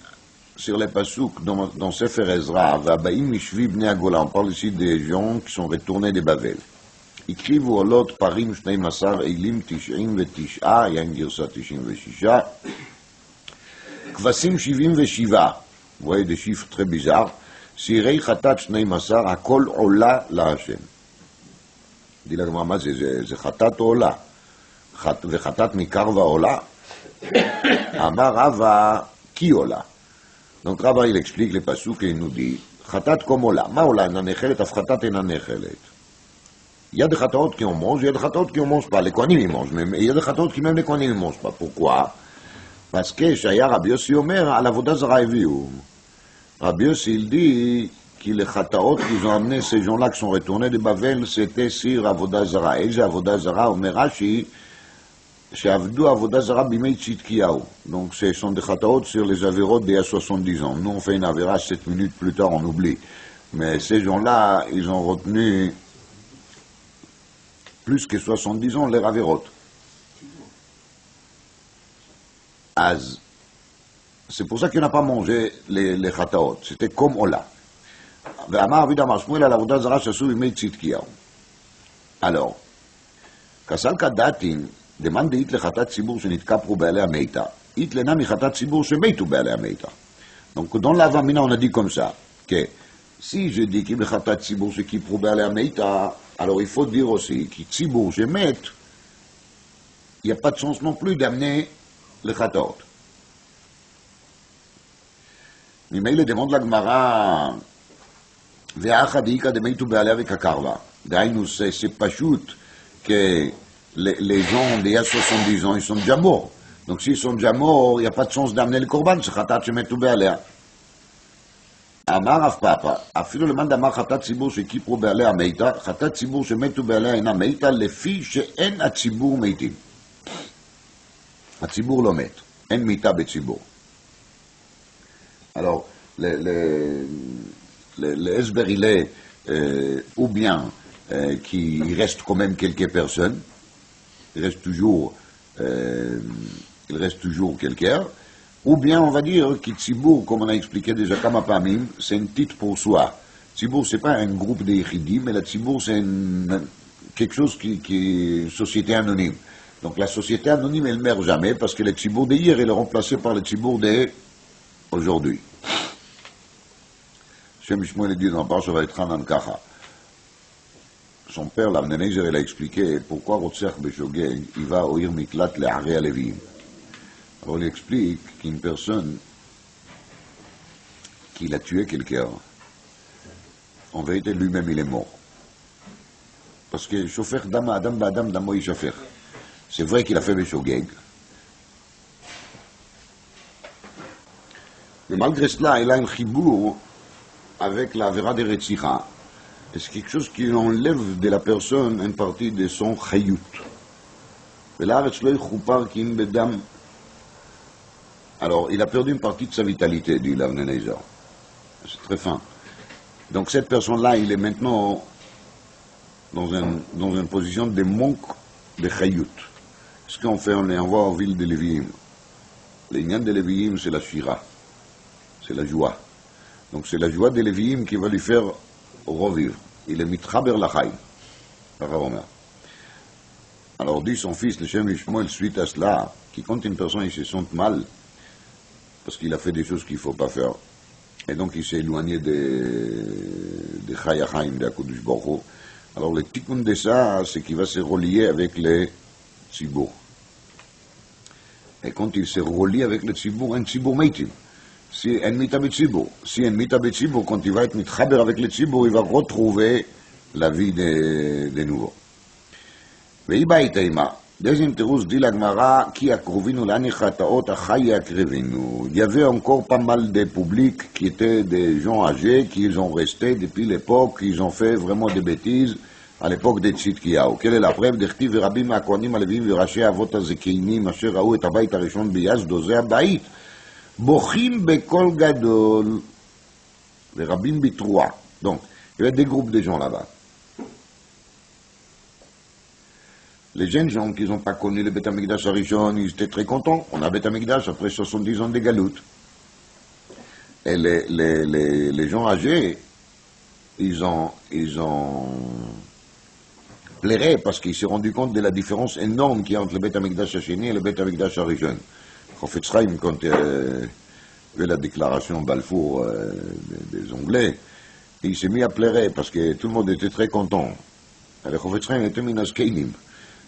sur les pasouks dans Sefer Ezra, Vabaim Mishvi Bnei Agola, on parle ici des gens qui sont retournés des Bavel. הקריבו עולות פרים 12 אלים 99, היה עם גרסה 96, כבשים 77, vous voyez des chiffres très bizarres, סירי חטאת 12, הכל עולה להשם. dit la Gemara, זה חטאת או עולה? וחטאת מקר ועולה? אמר רבא, כי עולה. Donc Rava, il explique les pasouks et il nous dit, חטאת comme עולה. מה עולה? אינה נחלת, אף חטאת אינה נחלת. Il y a des chataot qui en mangent, il y a des chataot qui en mangent pas. Les kohanim ils mangent, mais il y a des chataot qui même les kohanim ils mangent pas. Pourquoi? Parce que Shaya Rabbi Yossi Omer, à la Avodah Zara Eviou. Rabbi Yossi, il dit que les chataot qu'ils ont amené, ces gens-là qui sont retournés de Bavel, c'était sur Avodah Zara. Et j'ai Avodah Zara, Omer Rashi, שעבדו עבודה זרה בימי צדקיהו. Donc ce sont des chataot sur les avérotes d'il y a 70 ans. Nous on fait une avéra 7 minutes plus tard, on oublie. Mais ces gens-là, ils ont retenu plus que 70 ans, les ravérotes. C'est pour ça qu'il n'a pas mangé les chataot. C'était comme Ola. ואמר רבי דמר שמואל על עבודה זרה שעשו בימי צדקיהו. Alors, כסל כדתין, demande אית לחטאת ציבור שנתקפרו בעלי המיתה, אית לנה מחטאת ציבור שמתו בעלי המיתה. Donc, dans l'Avamina, on a dit comme ça, que si je dis qu'il y a חטאת ציבור שכיפרו בעלי המיתה, alors il faut dire aussi que ציבור שמת, il n'y a pas de sens non plus d'amener le chataot. ממילא demande לגמרא, ואחא דאיכא דמיתו בעליה וכקרבה. דהיינו, c'est פשוט que les gens d'il y a 70 ans, ils sont déjà morts. Donc s'ils sont déjà morts, il n'y a pas de sens d'amener le korban, c'est חטאת שמתו בעליה. אמר רב פאפא, אפילו למאן דאמר חטאת ציבור שכיפרו בעליה המיתה, חטאת ציבור שמתו בעליה אינה מיתה, לפי שאין הציבור מתים. הציבור לא מת, אין מיתה בציבור. Alors, l'Esber, il est, ou bien qu'il reste quand même quelques personnes, il reste toujours quelqu'un, ou bien on va dire que Tzibour, comme on a expliqué déjà Kama Pamim, c'est un titre pour soi. Tzibour, c'est pas un groupe d'Echidim, mais la Tzibour, c'est quelque chose qui est société anonyme. Donc la société anonyme, elle ne meurt jamais, parce que le Tzibour d'hier, elle est remplacée par le Tzibour d'aujourd'hui. Shem Shmuel dit dans Parashat Vaïtranan Kacha. Son père, l'Abnenezer, il a expliqué pourquoi Rotzech Beshogeg, il va oïr miklat le'arei Lévi'im. Alors il explique qu'une personne qu'il a tué quelqu'un, en vérité, lui-même, il est mort. Parce que chauffeur Dama, Adam, Badam, Damoï chauffeur. C'est vrai qu'il a fait Beshogeg. Mais malgré cela, il a un chibour avec la vera de Retzicha. Et c'est quelque chose qui enlève de la personne une partie de son chayut. Et là, alors, il a perdu une partie de sa vitalité, dit l'Avnei Nezer. C'est très fin. Donc cette personne-là, il est maintenant dans une position de manque de chayut. Ce qu'on fait, on les envoie aux villes de Lévi'im. Les Inyan de Lévi'im, c'est la shira. C'est la joie. Donc c'est la joie de Lévi'im qui va lui faire revivre. Il est mitchaber l'achai. Alors dit son fils, le Shem Ishmael, suite à cela, qui quand une personne il se sent mal, parce qu'il a fait des choses qu'il ne faut pas faire, et donc il s'est éloigné de Chai HaChaim, de HaKadosh Baruch Hu. Alors le tikkun de ça, c'est qu'il va se relier avec les tzibour. Et quand il se relie avec le tzibour, un tzibour meitim. Si un mita betzibour, quand il va être mitchaber avec le tzibour, il va retrouver la vie de nouveau. Deuxième thérousse, dit la Gemara, qui a crovinu l'anichataot achaya krevinu. Il y avait encore pas mal de publics qui étaient des gens âgés, qui ont resté depuis l'époque, ils ont fait vraiment des bêtises à l'époque de Tzidkiyahu. Quelle est la preuve? D'echtiv ורבים מהכהנים הלוויים וראשי האבות הזקנים אשר ראו את הבית הראשון ביאזדו, זה הבית, בוכים בקול גדול ורבים בתרועה. Donc, il y avait des groupes de gens là-bas. Les jeunes gens qui n'ont pas connu le Beth Amikdash Arishon, ils étaient très contents. On a Beth Amikdash après 70 ans de galoute. Et les gens âgés, ils ont pleuré parce qu'ils se sont rendus compte de la différence énorme qu'il y a entre le Beth Amikdash Hasheni et le Beth Amikdash Arishon. Chofetz Chaim, quand il y avait la déclaration Balfour des Anglais, il s'est mis à pleurer parce que tout le monde était très content. Alors Chofetz Chaim était minaskenim.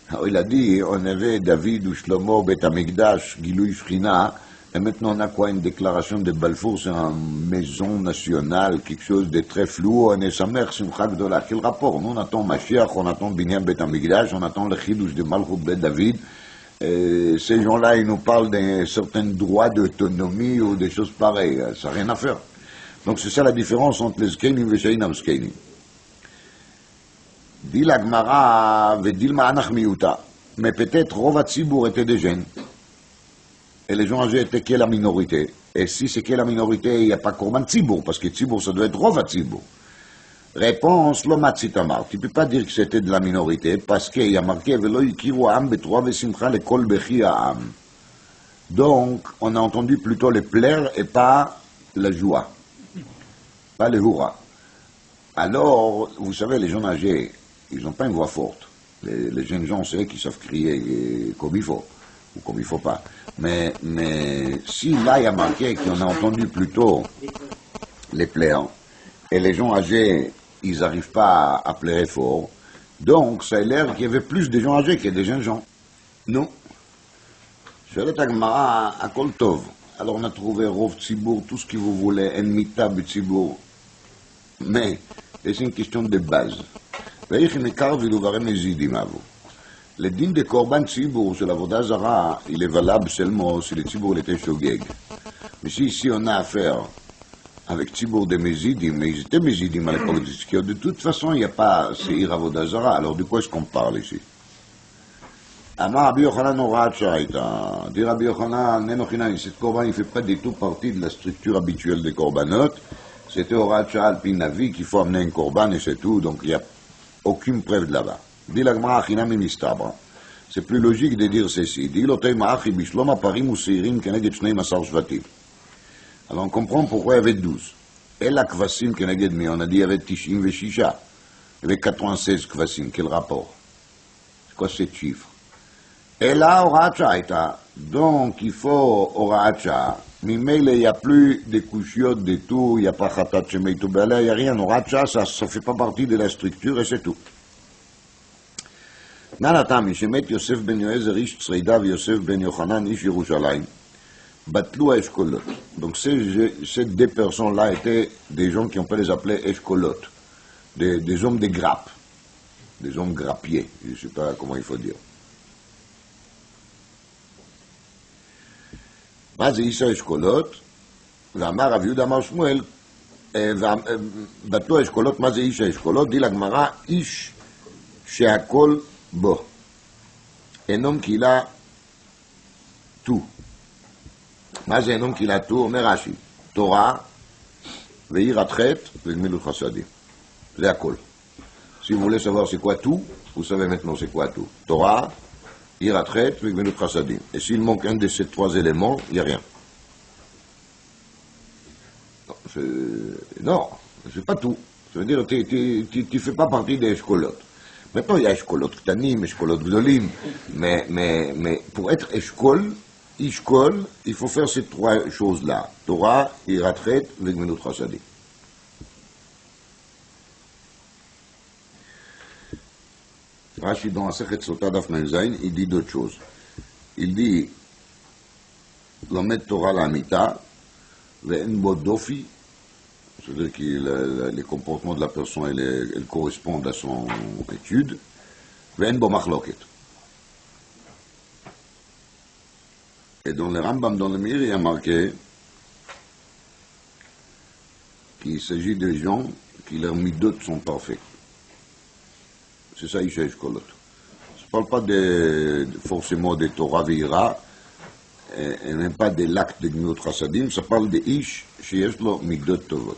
Alors il a dit, on avait David ou Shlomo, Beth Amikdash, Gilui Shchina, et maintenant on a quoi? Une déclaration de Balfour, c'est une maison nationale, quelque chose de très flou, on est sa mère, Simcha Gdola. Quel rapport? Nous on attend Mashiach, on attend Binyan Beth Amikdash, on attend le Chidush de Malchut Bet David. Ces gens-là, ils nous parlent d'un certain droit d'autonomie ou des choses pareilles, ça n'a rien à faire. Donc c'est ça la différence entre les Zkenim et Sheinam Zkenim. Dit la Gemara, Vedilma Anach Miuta. Mais peut-être Rova Tzibour était des jeunes. Et les gens âgés étaient que la minorité. Et si c'est que la minorité, il n'y a pas Korban Tzibour, parce que Tzibour, ça doit être Rova Tzibour. Réponse, Lomatzitamar. Tu ne peux pas dire que c'était de la minorité, parce qu'il y a marqué, Velo Yikiru Am Betroa Vesimcha le Kol Bechi Am. Donc, on a entendu plutôt les pleurs et pas la joie. Pas le hurrah. Alors, vous savez, les gens âgés, ils n'ont pas une voix forte. Les jeunes gens, c'est eux qui savent crier comme il faut, ou comme il ne faut pas. Mais si là, il y a marqué qu'on a entendu plutôt les pleurs, et les gens âgés, ils n'arrivent pas à pleurer fort, donc ça a l'air qu'il y avait plus de gens âgés que des jeunes gens. Non. Shalet Agmara à Koltov. Alors on a trouvé Rov Tzibour, tout ce que vous voulez, un mitab Tzibour. Mais, c'est une question de base. Le din de Korban Tzibour sur la Voda Zara, il est valable seulement si le Tzibour était Shogeg. Mais si ici on a affaire avec Tzibour de Mézidim, mais ils étaient Mézidim à l'époque de Tzidkiyahu, de toute façon il n'y a pas Seir Avoda Zara, alors de quoi est-ce qu'on parle ici? Amar Rabbi Yochanan Horat Sharaita. Dit Rabbi Yochanan, Nenochinam, cette Korban il ne fait pas du tout partie de la structure habituelle des Korbanot. C'était Horat Shal Pinavi qu'il faut amener un Korban et c'est tout, donc il n'y a aucune preuve de là-bas. Dit la Gemara Achinam Mistabra. C'est plus logique de dire ceci. Dit l'Otei Ma'achi Bishlom Aparim ou Seirim Keneged Shnei Masar Shvatim. Alors on comprend pourquoi il y avait 12. Et la Kvasim Keneged Mi, on a dit il y avait Tishim Veshisha. Il y avait 96 Kvasim. Quel rapport? C'est quoi ce chiffre? Et là, Horacha, donc il faut Horacha. Mimele, il n'y a plus de couchiottes, de tout, il n'y a pas Khatat Shemeitu Bala, il n'y a rien. Horacha, ça ne fait pas partie de la structure et c'est tout. Nanatami, Shemet Yosef ben Yoezer, Ish Tzreida, Yosef ben Yochanan, Ish Yerushalayim. Batlou à Eshkolot. Donc ces deux personnes-là étaient des gens qui on peut les appeler Eshkolot, des hommes de grappe, des hommes grappiers, je ne sais pas comment il faut dire. מה זה איש האשכולות? ואמר רב יהודה אמר שמואל, בטלו האשכולות, מה זה איש האשכולות? דיל הגמרא, איש שהכל בו. אינום קהילה תו. מה זה אינום קהילה תו? אומר רש"י, תורה ויראת חטא וגמילות חסדים. זה הכל. Si vous voulez savoir c'est quoi tout, vous savez maintenant c'est quoi tout. Torah, Yirat Chet, Gemilut Chassadim. Et s'il manque un de ces trois éléments, il n'y a rien. Non, c'est pas tout. Ça veut dire que tu ne fais pas partie des Eshkolot. Maintenant, il y a Eshkolot Ktanim, Eshkolot Gdolim, mais pour être Eshkol, Ishkol, il faut faire ces trois choses-là. Torah, Yirat Chet, Gemilut Chassadim. Rashi dans Masechet Sota Daf Mem Zayin, il dit d'autres choses. Il dit Lomed Torah l'amita, ve'en bo dofi, c'est-à-dire que les comportements de la personne elles correspondent à son étude, ve'en bo machloket. Et dans le Rambam, dans le Mir, il y a marqué qu'il s'agit de gens qui leurs midot sont parfaits. C'est ça, Isha Eshkolot. Je ne parle pas forcément de Torah Veira, et même pas de l'acte de Gmilut Chassadim, ça parle de Ish, sheyesh lo midot tovot.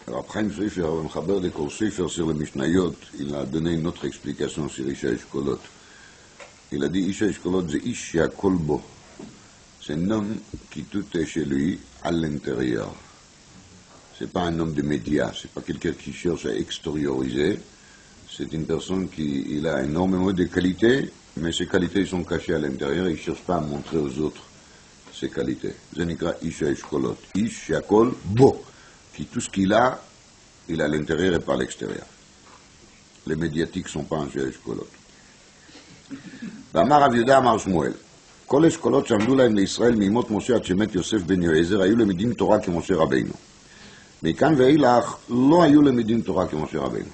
Alors, Chaim Sefer, un Mechaber de Kol Sefer sur le Mishnayot, il a donné une autre explication sur Isha Eshkolot. Il a dit, Isha Eshkolot, c'est Ish she'akol bo. C'est un homme qui tout est chez lui, à l'intérieur. C'est pas un homme de médias, c'est pas quelqu'un qui cherche à extérioriser, c'est une personne qui a énormément de qualités, mais ces qualités sont cachées à l'intérieur, il ne cherche pas à montrer aux autres ses qualités. Zenikra Isha Eshkolot, Ish She'akol Bo, qui tout ce qu'il a, il a à l'intérieur et pas à l'extérieur. Les médiatiques ne sont pas en Isha Eshkolot. ואמר רב יהודה אמר שמואל, כל אשכולות שעמדו להם לישראל מימות משה עד שמת יוסף בן יועזר היו למידים תורה כמשה רבינו. מכאן ואילך לא היו למידים תורה כמשה רבינו.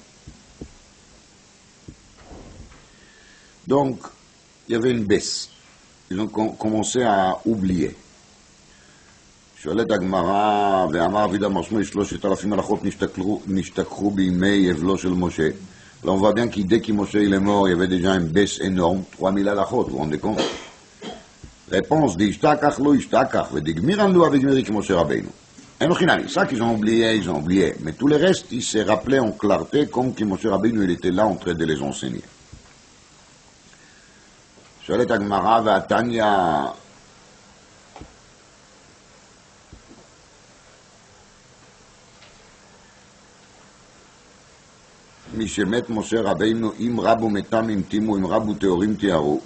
Donc, il y avait une baisse. Ils ont commencé à oublier. שואלת הגמרא, ואמר רבי יהודה אמר שמואל 3,000 הלכות נשתכחו בימי אבלו של משה. Là, on voit bien qu'il, dès que Moshe il est mort, il y avait déjà une baisse énorme, 3000 halachot, vous vous rendez compte? Réponse, d'Ishtakach lo Ishtakach, vedigmiran lo avec Miri Moshe Rabbeinu. Enochinami, ça qu'ils ont oublié. Mais tout le reste, ils se rappelaient en clarté comme que Moshe Rabbeinu, il était là en train de les enseigner. שואלת הגמרא והתניא, מי שמת משה רבינו, אם רבו מתם המתימו, אם רבו טהורים תיארו.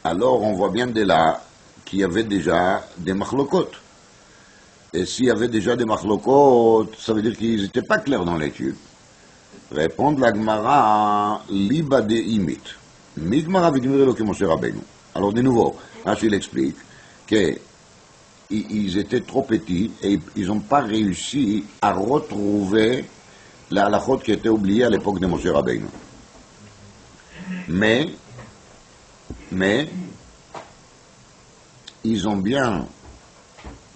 Alors on voit bien de là qu'il y avait déjà des machlokot. Et s'il y avait déjà des machlokot, ça veut dire qu'ils n'étaient pas clairs dans l'étude. Répondre la Gemara, liba de imit. Migmara vigmirelo que Moshe Rabbeinu. Alors de nouveau, Rachel explique que ils étaient trop petits et ils n'ont pas réussi à retrouver la halachot qui était oubliée à l'époque de Moshe Rabbeinu. Mais, ils ont bien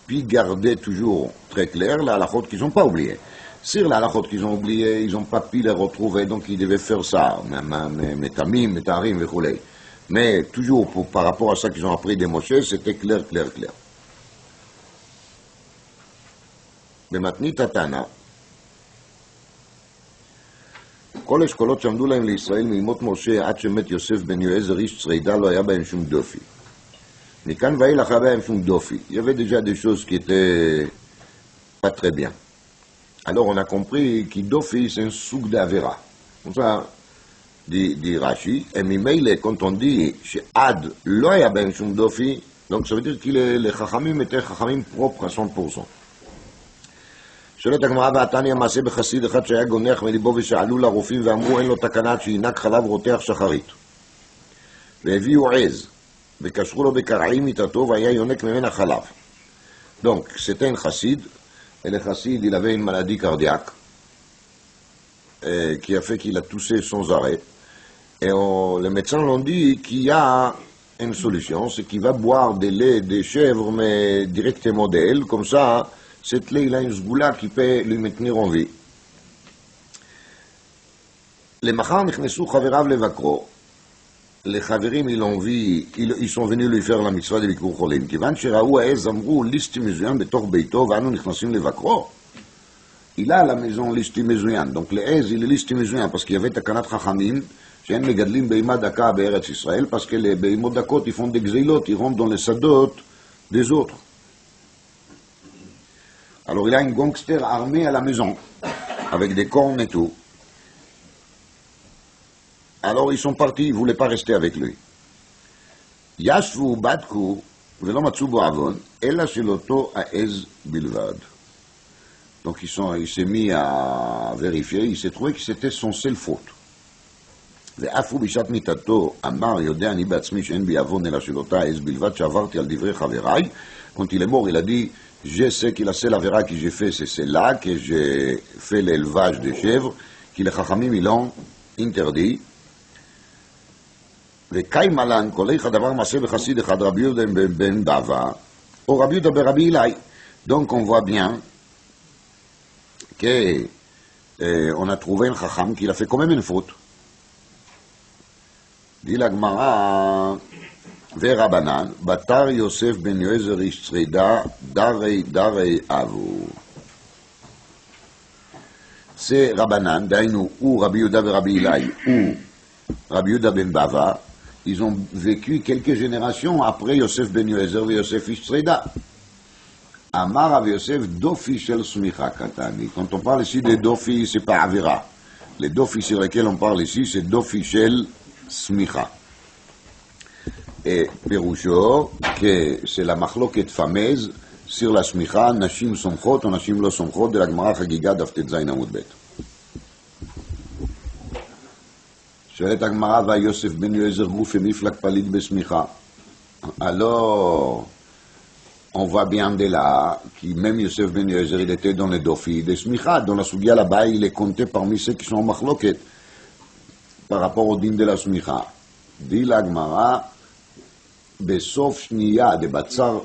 pu garder toujours très clair la halachot qu'ils n'ont pas oubliée. Sur la halachot qu'ils ont oublié, ils n'ont pas pu les retrouver, donc ils devaient faire ça, metamim, metarim, et mais toujours par rapport à ça qu'ils ont appris de Moshe, c'était clair. במתנית התנא, כל אשכולות שעמדו להם לישראל מימות משה עד שמת יוסף בן יועזר איש צרידה לא היה בהם שום דופי. מכאן ואילך היה בהם שום דופי. Il y avait déjà des choses qui étaient pas très bien. Alors on a compris que dofi c'est un souk d'avera. Comme ça dit Rashi. Et ממילא quand on dit שעד לא היה בהם שום דופי, donc ça veut dire que les chachamim étaient chachamim propres à 100%. שואלת הגמרא והתניא מעשה בחסיד אחד שהיה גונח מליבו ושאלו לרופאים ואמרו אין לו תקנה שינק חלב רותח שחרית. והביאו עז, וקשרו לו בקרעים מיטתו, והיה יונק ממנה חלב. Donc, c'était un chassid, et le chassid, il avait une maladie cardiaque, qui a fait qu'il a toussé sans arrêt. Et les médecins l'ont dit qu'il y a une solution, c'est qu'il va boire des laits des chèvres, mais directement d'elle, comme ça, cette lait, il a une sgoula qui peut lui maintenir en vie. למחר נכנסו חבריו לבקרו, לחברים ils sont venus lui faire la mitzvah de ביקור חולים, כיוון שראו העז אמרו ליסטי מזוין בתוך ביתו ואנו נכנסים לבקרו. Il a à la maison ליסטי מזוין, donc לעז il est ליסטי מזוין, parce qu'il y avait תקנת חכמים שהם מגדלים בהמה דקה בארץ ישראל, parce que les בהמות דקות ils font des gzeilotes, ils rentrent dans les sadot des autres. Alors il a un gangster armé à la maison, avec des cornes et tout. Alors ils sont partis, ils ne voulaient pas rester avec lui. Yashvu badku velo matzu bo avon, ela shel oto ha'ez bilvad. Donc il s'est mis à vérifier, il s'est trouvé que c'était son seule faute. ואף בשעת מיתתו אמר, יודע אני בעצמי שאין בי עוון אלא של אותה עז בלבד שעברתי על דברי חבריי. Quand il est mort, il a dit, je sais que la seule avéra que j'ai fait, c'est celle-là, que j'ai fait l'élevage des chèvres, que les chachamim, ils l'ont interdit. וקיים עלן, כל איך הדבר מעשה בחסיד אחד רבי יהודה בן בבא, או רבי יהודה ברבי אלי. Donc on voit bien qu'on a trouvé un chacham qui a fait quand même une faute. dit la Gemara, ורבנן, בתר יוסף בן יועזר איש צרידה, דרי אבו. C'est Rabbanan, d'Aïnou, ou Rabbi Yehuda et Rabbi Ilaï, ou Rabbi Yehuda ben Bava, ils ont vécu quelques générations après Yosef ben Yoezer et Yosef ish Tzreida. Amar Rabbi Yosef, dofi shel smicha katani. Quand on parle ici des dofi, c'est pas avira. Les dofi sur lesquels on parle ici, c'est dofi shel smicha. Et Perusho, que c'est la machloket fameuse sur la smicha, nashim somchot ou nashim lo somchot de la Gemara Chagiga daf Tetzayin Amud Bet. שואלת הגמרא, ויוסף בן יועזר גוף מפלג פליט בסמיכה. Alors, on voit bien de là que même Yosef ben Yoezer, il était dans les dofi de smicha. Dans la sugia là-bas, il est compté parmi ceux qui sont en machloket par rapport au din de la smicha. Dit la Gemara, בסוף שנייה דבצר,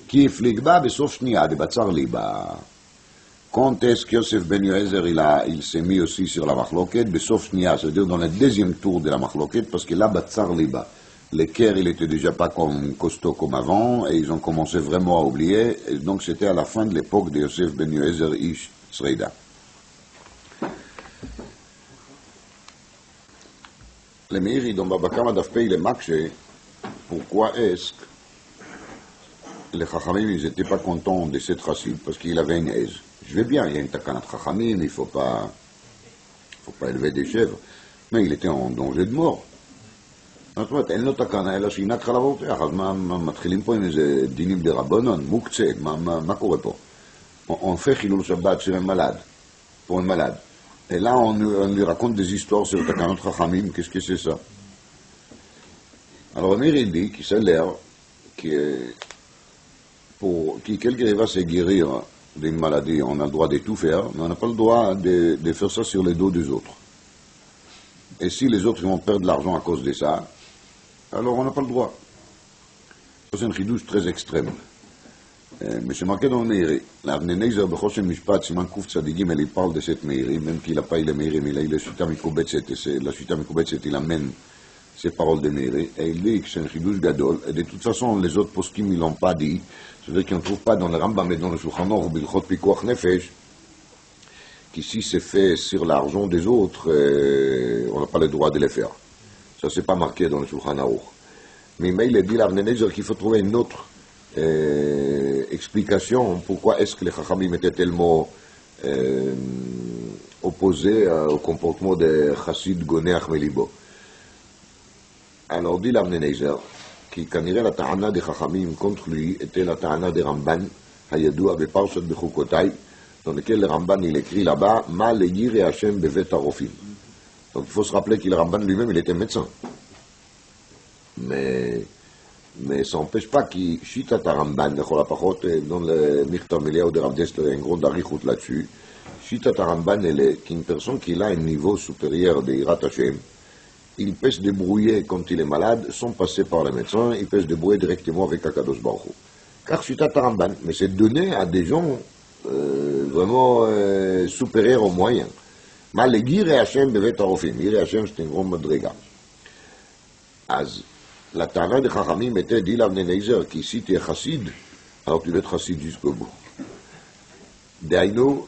כי הפליג בה בסוף שנייה דבצר ליבה. Quand est-ce que Yosef ben Yoezer il s'est mis aussi sur la machloket, בסוף שנייה, c'est-à-dire dans le deuxième tour de la machloket, parce que là, batzar liba. L'équerre, il était déjà pas comme costaud comme avant, et ils ont commencé vraiment à oublier, et donc c'était à la fin de l'époque de Yosef ben Yoezer ish Tzreida. Le Meiri, dans Babakama d'Afpé, il est marqué, pourquoi est-ce que les Chachamim, ils n'étaient pas contents de cette racine, parce qu'il avait une aise. Je vais bien, il y a une takanat Chachamim, il ne faut pas élever des chèvres, mais il était en danger de mort. זאת אומרת, אין לו תקנה, אלא שינת חלבותיך, אז מה מתחילים פה עם איזה דינים דרבנן, מוקצה, מה קורה פה? On fait חילול שבת sur un malade, pour un malade. Et là, on lui raconte des histoires sur takanot Chachamim, qu'est-ce que c'est ça? Alors, Amir, il dit qu'il c'est l'air que quelqu'un va se guérir d'une maladie, on a le droit de tout faire, mais on n'a pas le droit de faire ça sur les dos des autres. Et si les autres vont perdre de l'argent à cause de ça, alors on n'a pas le droit. Ça, c'est un chidouche très extrême. Mais c'est marqué dans le Meiri. L'Avnei Nezer, Bechoshen Mishpat, Siman Kuf Tzadigim, il parle de cette Meiri, même qu'il n'a pas eu le Meiri, mais il a eu la Shita Mikoubetzet, et la Shita Mikoubetzet, il amène ces paroles de Meiri, et il dit que c'est un chidouche gadol, et de toute façon, les autres poskim, ils l'ont pas dit, c'est-à-dire qu'on ne trouve pas dans le Rambam et dans le Shulchan Aruch, Bilchot Pikuach Nefesh, qu'ici c'est fait sur l'argent des autres, on n'a pas le droit de les faire. Ça, c'est pas marqué dans le Shulchan Aruch. Mais il a dit l'Avnei Nezer qu'il faut trouver une autre explication pourquoi est-ce que les Chachamim étaient tellement opposés au comportement des Chassid Goneach Melibo. Alors dit l'Avnei Nezer qui כנראה la ta'ana des Chachamim contre lui était la ta'ana des Ramban, הידוע בפרשת בחוקותיי, dans lequel le Ramban il écrit là-bas Ma le'yireh Hashem bevet harofim. Donc il faut se rappeler que le Ramban lui-même il était médecin. mais ça n'empêche pas qu'il Shitat Aramban, dans le Mirtam Eliyahu de Rav Dessler, il y a un gros darichut là-dessus. Shitat Aramban, elle est qu'une personne qui a un niveau supérieur de Hirat Hashem, il peut se débrouiller quand il est malade sans passer par le médecin, il peut se débrouiller directement avec Akadosh Baruch Hu. Car Shitat Aramban, mais c'est donné à des gens vraiment supérieurs aux moyens. Mais le Girei Hashem bevet harofim, Girei Hashem c'est un grand madriga. Az, la tana de Chachamim était dit l'Avnei Neizer, qui si tu es chassid, alors tu dois être chassid jusqu'au bout. D'ailleurs,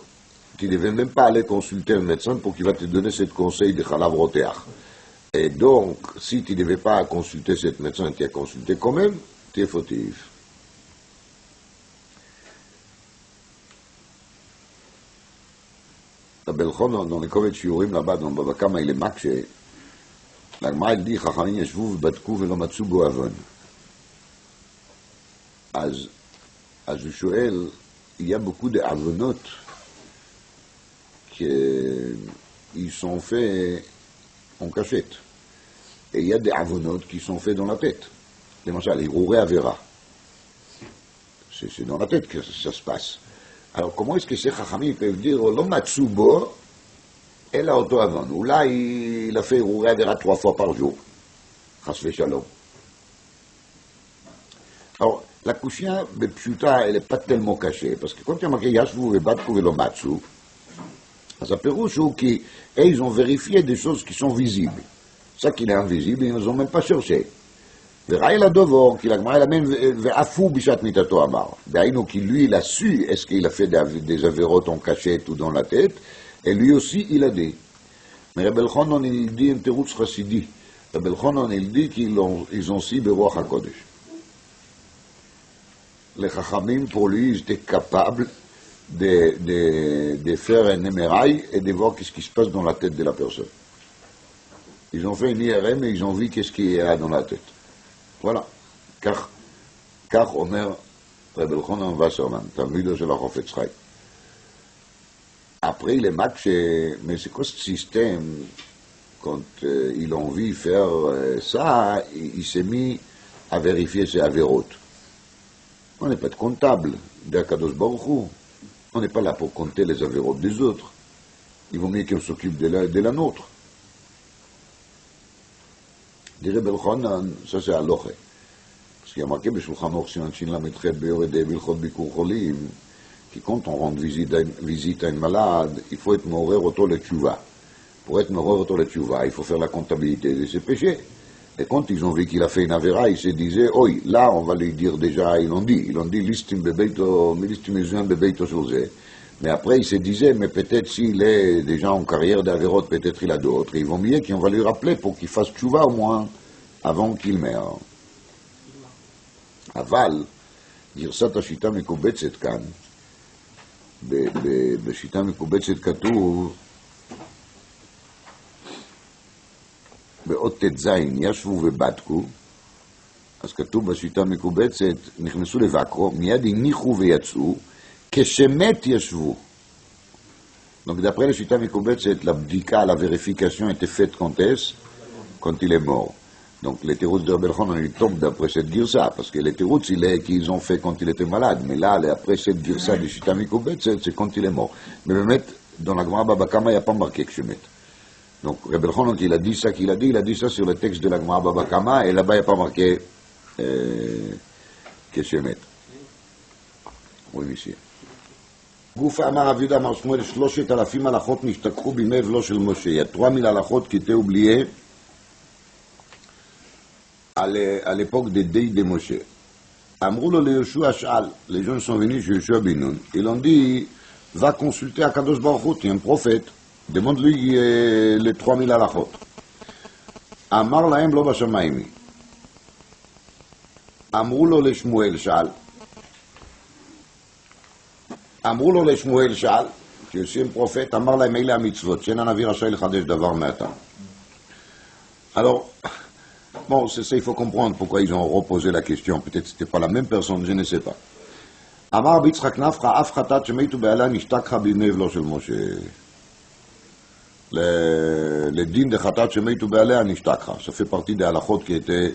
tu ne devais même pas aller consulter un médecin pour qu'il va te donner ce conseil de Chalav Roteach. Et donc, si tu ne devais pas consulter ce médecin, tu as consulté quand même, tu es fautif. La Belchon, dans les Kovet Shiurim là-bas, dans Baba Kama, il est marqué. La Gemara dit, Chachamim yeshvu v'badku v'lo matzu bo avon. Az je shoel, il y a beaucoup d'avonot qui sont faits en cachette. Et il y a des avonot qui sont faits dans la tête. Les machal, Hirurei Avera. C'est dans la tête que ça se passe. Alors comment est-ce que ces Chachamim peuvent dire, lo matzu bo, elle a auto avant. Ou là, il a fait Hirurei Avera 3 fois par jour. Chas v'shalom. Alors, la kushia, Bepshuta, elle n'est pas tellement cachée. Parce que quand il y a marqué Yashvu v'badku v'lo matzu, ça pérouche ou ils ont vérifié des choses qui sont visibles. Ça qui est invisible, ils n'ont même pas cherché. וראי לדובור, כי לגמרא אלמין ואפו בשעת מיתתו אמר. דהיינו, כי lui, il a su, est-ce qu'il a fait des avérotes en cachette ou dans la tête, et lui aussi, il a dit. Mais Reb Elchanan, il dit un teroutz chassidi. Reb Elchanan, il dit qu'ils ont si beruach HaKodesh. Les Chachamim, pour lui, ils étaient capables de faire un MRI et de voir qu'est-ce qui se passe dans la tête de la personne. Ils ont fait une IRM et ils ont vu qu'est-ce qu'il y a dans la tête. Voilà. Car Omer Reb Elchanan Wasserman, Talmido של החפץ חיים. Après, il est marqué, mais c'est quoi ce système? Quand il a envie de faire ça, il s'est mis à vérifier ses avérotes. On n'est pas de comptable d'Akadosh Baruch Hu. On n'est pas là pour compter les avérotes des autres. Il vaut mieux qu'on s'occupe de la nôtre. Dirait Belchanan, ça c'est Aloche. Parce qu'il y a marqué Beshulchan Aruch Siman Shin Lamed Chet Be'Yored Bilchot Bikur Cholim, qui quand on rend visite à un malade, il faut être morer auto le tchouva. Pour être morer auto le tchouva, il faut faire la comptabilité de ses péchés. Et quand ils ont vu qu'il a fait une avéra, ils se disaient, oi, là on va lui dire déjà, ils l'ont dit, listim bebeito, listim mezuan bebeito shulze. Mais après, il se disait, mais peut-être s'il est déjà en carrière d'Averot, peut-être il a d'autres. Ils vont mieux qu'on va lui rappeler pour qu'il fasse tchouva au moins avant qu'il meure. Aval, גרסת השיטה מקובצת כאן, בשיטה מקובצת כתוב, באות ט"ז, ישבו ובדקו, אז כתוב בשיטה מקובצת, נכנסו לבקרו, מיד הניחו ויצאו, כשמת ישבו. Donc d'après la chita mikobetset, la bdika, la vérification était faite quand il est mort. Donc les terouts de Reb Elchanan, ils tombent d'après cette girsa, parce que les terouts, qu'ils ont fait quand il était malade, mais là, après cette girsa de chita mikobetset, c'est quand il est mort. Mais le maître, dans la Gemara Baba Kama, il n'y a pas marqué kshemet. Donc Reb Elchanan, il a dit ça qu'il a dit ça sur le texte de la Gemara Baba Kama, et là-bas, il n'y a pas marqué kshemet. Oui, monsieur. גוף אמר רב יהודה אמר שמואל 3,000 הלכות נשתכחו בימי בלו של משה. Il y a 3000 הלכות qui étaient oubliées à l'époque des deuils de Moshe. אמרו לו ליהושע שאל, les gens sont venus chez Yoshua ben Nun, ils l'ont dit, va consulter Akadosh Baruch Hu, tu es un prophète, demande-lui les 3000 הלכות. אמר להם לא בשמיים. אמרו לו לשמואל שאל, אמרו לו לשמואל שאל, שיוסי un prophète, אמר להם אלה המצוות, שאין הנביא רשאי לחדש דבר מעתה. Alors, bon, c'est ça, il faut comprendre pourquoi ils ont reposé la question. Peut-être que ce n'était pas la même personne, je ne sais pas. אמר רבי יצחק נפחא, אף חטאת שמתו בעלה נשתכחה בימי בלו של משה. Le din de חטאת שמתו בעליה נשתכחה. Ça fait partie des halachot qui étaient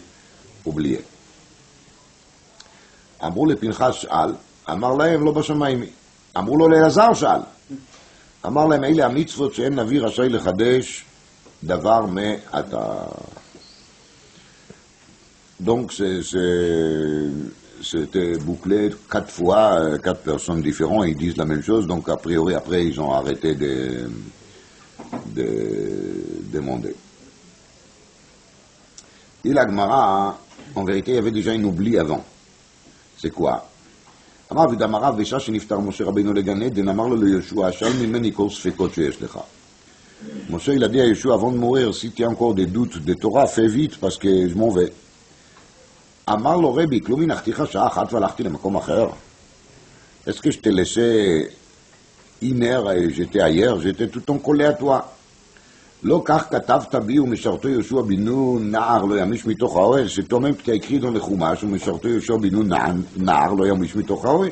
oublié. אמרו לפנחס שאל, אמר להם לא בשמיים. אמרו לו לאלעזר שאל. אמר להם אלה המצוות שאין נביא רשאי לחדש דבר מעתה. Donc c'était bouclé 4 fois, 4 personnes différentes, ils disent la même chose, donc a priori après ils ont arrêté de demander. Et la Gemara, en vérité, il y avait déjà un oubli avant. C'est quoi? אמר ודאמרה בשעה שנפטר משה רבינו לגן עדן, אמר לו ליהושע, שאל ממני כל ספקות שיש לך. Moshe, il a dit à Yeshua, avant de mourir, si tu as encore des doutes de Torah, fais vite parce que je m'en vais. אמר לו רבי, כלום הנחתיך שעה אחת והלכתי למקום אחר? Est-ce que je t'ai laissé 1 heure et j'étais ailleurs? J'étais tout le temps collé à toi. לא כך כתבת בי ומשרתו יהושע בן נון נער לא ימיש מתוך האוהל, c'est toi-même qui as écrit dans le חומש ומשרתו יהושע בן נון נער לא ימיש מתוך האוהל.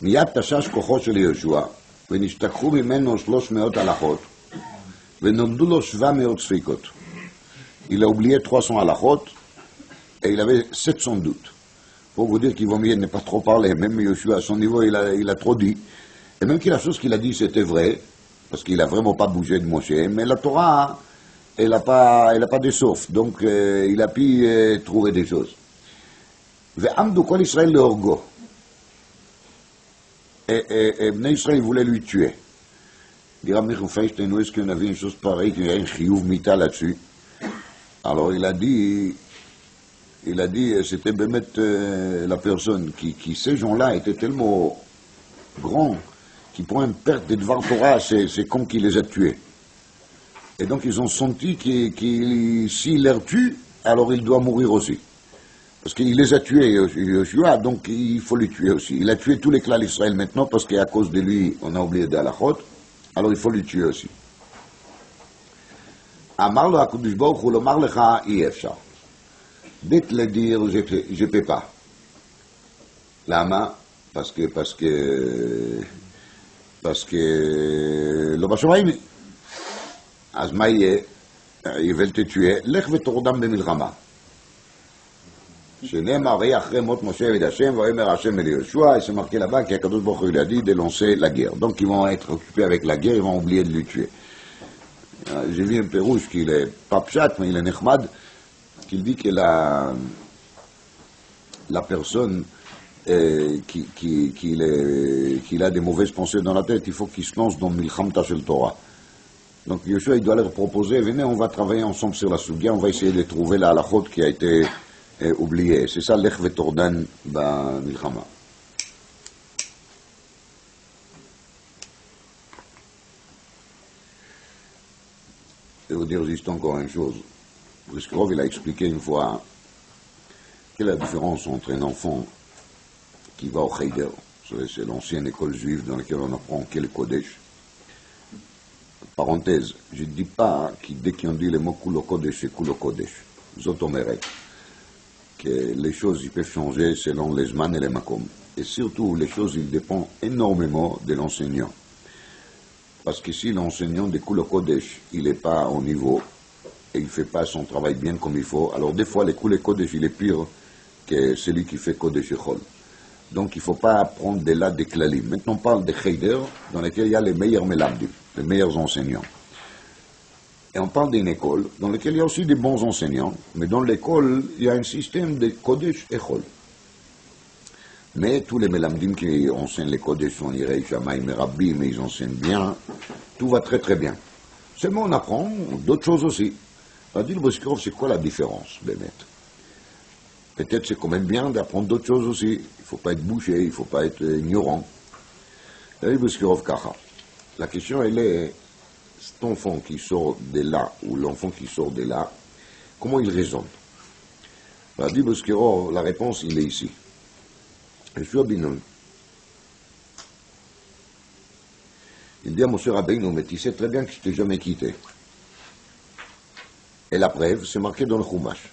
מיד תשש כוחו של יהושע ונשתכחו ממנו 300 הלכות ונולדו לו 700 ספיקות. Il a oublié 300 הלכות et il avait 700 doutes. Pour vous dire qu'il vaut mieux ne pas trop parler, même Yeshua à son niveau il a trop dit. Et même que la chose qu'il a dit c'était vrai, parce qu'il n'a vraiment pas bougé de Moshe, mais la Torah, elle n'a pas de sauf, donc il a pu trouver des choses. ועמדו כל ישראל להורגו. Et בני ישראל voulaient lui tuer. Dira Michel Feinstein, où est-ce qu'on avait une chose pareille, qu'il y a un chiyuv mita là-dessus? Alors il a dit, c'était Bémet la personne qui ces gens-là étaient tellement grands, qui pour une perte de Dvar Torah, c'est comme qu'il les a tués. Et donc ils ont senti qu'il s'il les tue, alors il doit mourir aussi. Parce qu'il les a tués, Yoshua, donc il faut les tuer aussi. Il a tué tous les clans d'Israël maintenant, parce qu'à cause de lui, on a oublié d'Alachot, alors il faut les tuer aussi. Amar lo HaKadosh Baruch Hu lomar lecha אי אפשר. D'être le dire, je peux pas. Lama, parce que לא בשמיים. אז מה יהיה? יבל תתויה, לך ותורדם במלחמה. שנאמר, ויהי אחרי מות משה עבד השם, ויאמר השם אל יהושע, et c'est marqué là-bas qu'Akadosh Baruch Hu lui a dit de lancer la guerre. Donc ils vont être occupés avec la guerre, ils vont oublier de le tuer. J'ai vu un pérouche qui est pas pshat, mais il est nechmad, qu'il dit que la personne qu'il a des mauvaises pensées dans la tête, il faut qu'il se lance dans Milchamta Shel Torah. Donc Yeshua, il doit leur proposer, venez, on va travailler ensemble sur la Sugia, on va essayer de trouver la halachot qui a été oubliée. C'est ça, Lech Vetordan ba Milchama. Je vais vous dire juste encore une chose. Briskerov, il a expliqué une fois quelle est la différence entre un enfant qui va au Cheder, c'est l'ancienne école juive dans laquelle on apprend quel est Kodesh. Parenthèse, je ne dis pas que dès qu'on dit le mot Kulo Kodesh, c'est Kulo Kodesh. Zotomeret, que les choses ils peuvent changer selon les man et les makom. Et surtout, les choses ils dépendent énormément de l'enseignant. Parce que si l'enseignant de Kulo Kodesh, il n'est pas au niveau, et il ne fait pas son travail bien comme il faut, alors des fois, le Kulo Kodesh, il est pire que celui qui fait Kodesh Echol. Donc il ne faut pas prendre de là des klalim. Maintenant on parle des cheder dans lesquels il y a les meilleurs melamdim, les meilleurs enseignants. Et on parle d'une école dans laquelle il y a aussi des bons enseignants, mais dans l'école il y a un système de Kodesh Echol. Mais tous les melamdim qui enseignent les Kodesh sont Yirei Shamayim et Rabbi, mais ils enseignent bien, tout va très très bien. Seulement on apprend d'autres choses aussi. On va dire, Briskerov, c'est quoi la différence, Bémet? Peut-être c'est quand même bien d'apprendre d'autres choses aussi. Il ne faut pas être bouché, il ne faut pas être ignorant. La question, elle est, cet enfant qui sort de là, ou l'enfant qui sort de là, comment il raisonne? La réponse, il est ici. Yeshua ben Nun. Il dit à Moshe Rabbeinu, mais tu sais très bien que je ne t'ai jamais quitté. Et la preuve, c'est marqué dans le Chumash.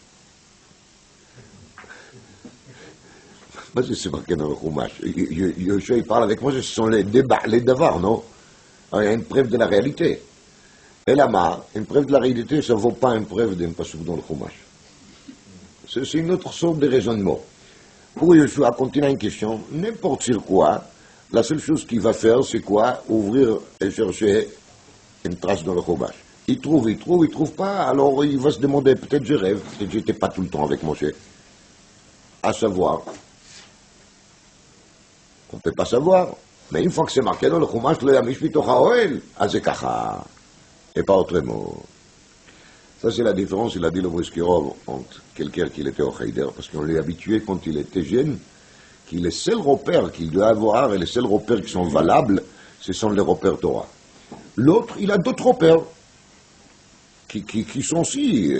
C'est marqué dans le Chumash. Yeshua, il parle avec moi, ce sont les débats, les davars, non? Alors, il y a une preuve de la réalité. Et là-bas, une preuve de la réalité, ça ne vaut pas une preuve d'un passouk dans le Chumash. C'est une autre sorte de raisonnement. Pour Yeshua, quand il a une question, n'importe sur quoi, la seule chose qu'il va faire, c'est quoi? Ouvrir et chercher une trace dans le Chumash. Il trouve pas, alors il va se demander, peut-être je rêve, peut-être j'étais pas tout le temps avec Moshe. À savoir, on ne peut pas savoir, mais une fois que c'est marqué dans le Chumash, le Yamish Mitocha Oel, Azekacha, et pas autrement. Ça, c'est la différence, il a dit le Briskirov, entre quelqu'un qui était au Heider, parce qu'on l'est habitué quand il était jeune, qu'il les seuls repères qu'il doit avoir, et les seuls repères qui sont valables, ce sont les repères Torah. L'autre, il a d'autres repères, qui sont aussi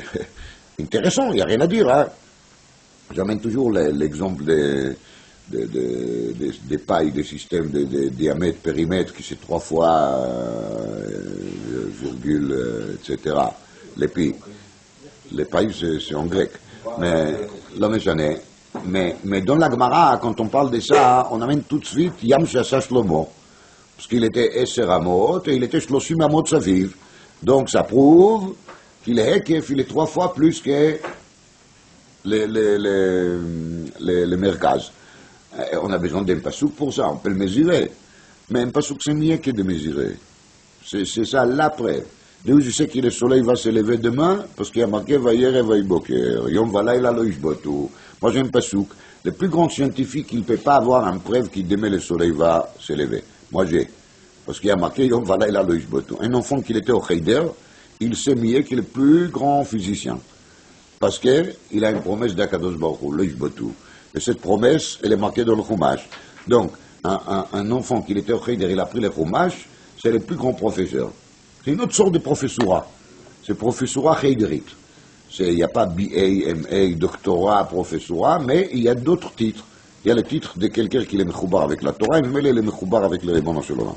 intéressants, il n'y a rien à dire. Hein. J'amène toujours l'exemple des pailles, des systèmes de diamètre, périmètre, qui c'est 3 fois, virgule, etc. Les pailles, c'est en grec. Mais, l'homme est mais dans la Gemara, quand on parle de ça, on amène tout de suite Yam Shasa Shlomo. Parce qu'il était Esser Amot, et il était Shloshim Amot Saviv. Donc ça prouve qu'il est Hekef, il est 3 fois plus que les merkaz. On a besoin d'un pasouk pour ça, on peut le mesurer. Mais un pasouk, c'est mieux que de mesurer. C'est ça la preuve. D'où je sais que le soleil va se lever demain, parce qu'il y a marqué Vayer et Vayboker, Yom Valayla lo Ishbotu. Moi j'ai un pasouk. Le plus grand scientifique, il ne peut pas avoir une preuve que demain le soleil va se lever. Moi j'ai. Parce qu'il y a marqué Yom Valayla lo Ishbotu. Un enfant qui était au Heider, il sait mieux que le plus grand physicien. Parce qu'il a une promesse d'Akadosh Baruch Hu, lo Ishbotu. Et cette promesse, elle est marquée dans le Chumash. Donc, un enfant qui était au Heider, il a pris le Chumash, c'est le plus grand professeur. C'est une autre sorte de professorat. C'est professorat heiderite. Il n'y a pas BA, MA, doctorat, professorat, mais il y a d'autres titres. Il y a le titre de quelqu'un qui est mechoubar avec la Torah, mais il est mechoubar avec le Rebbeinu Shalom.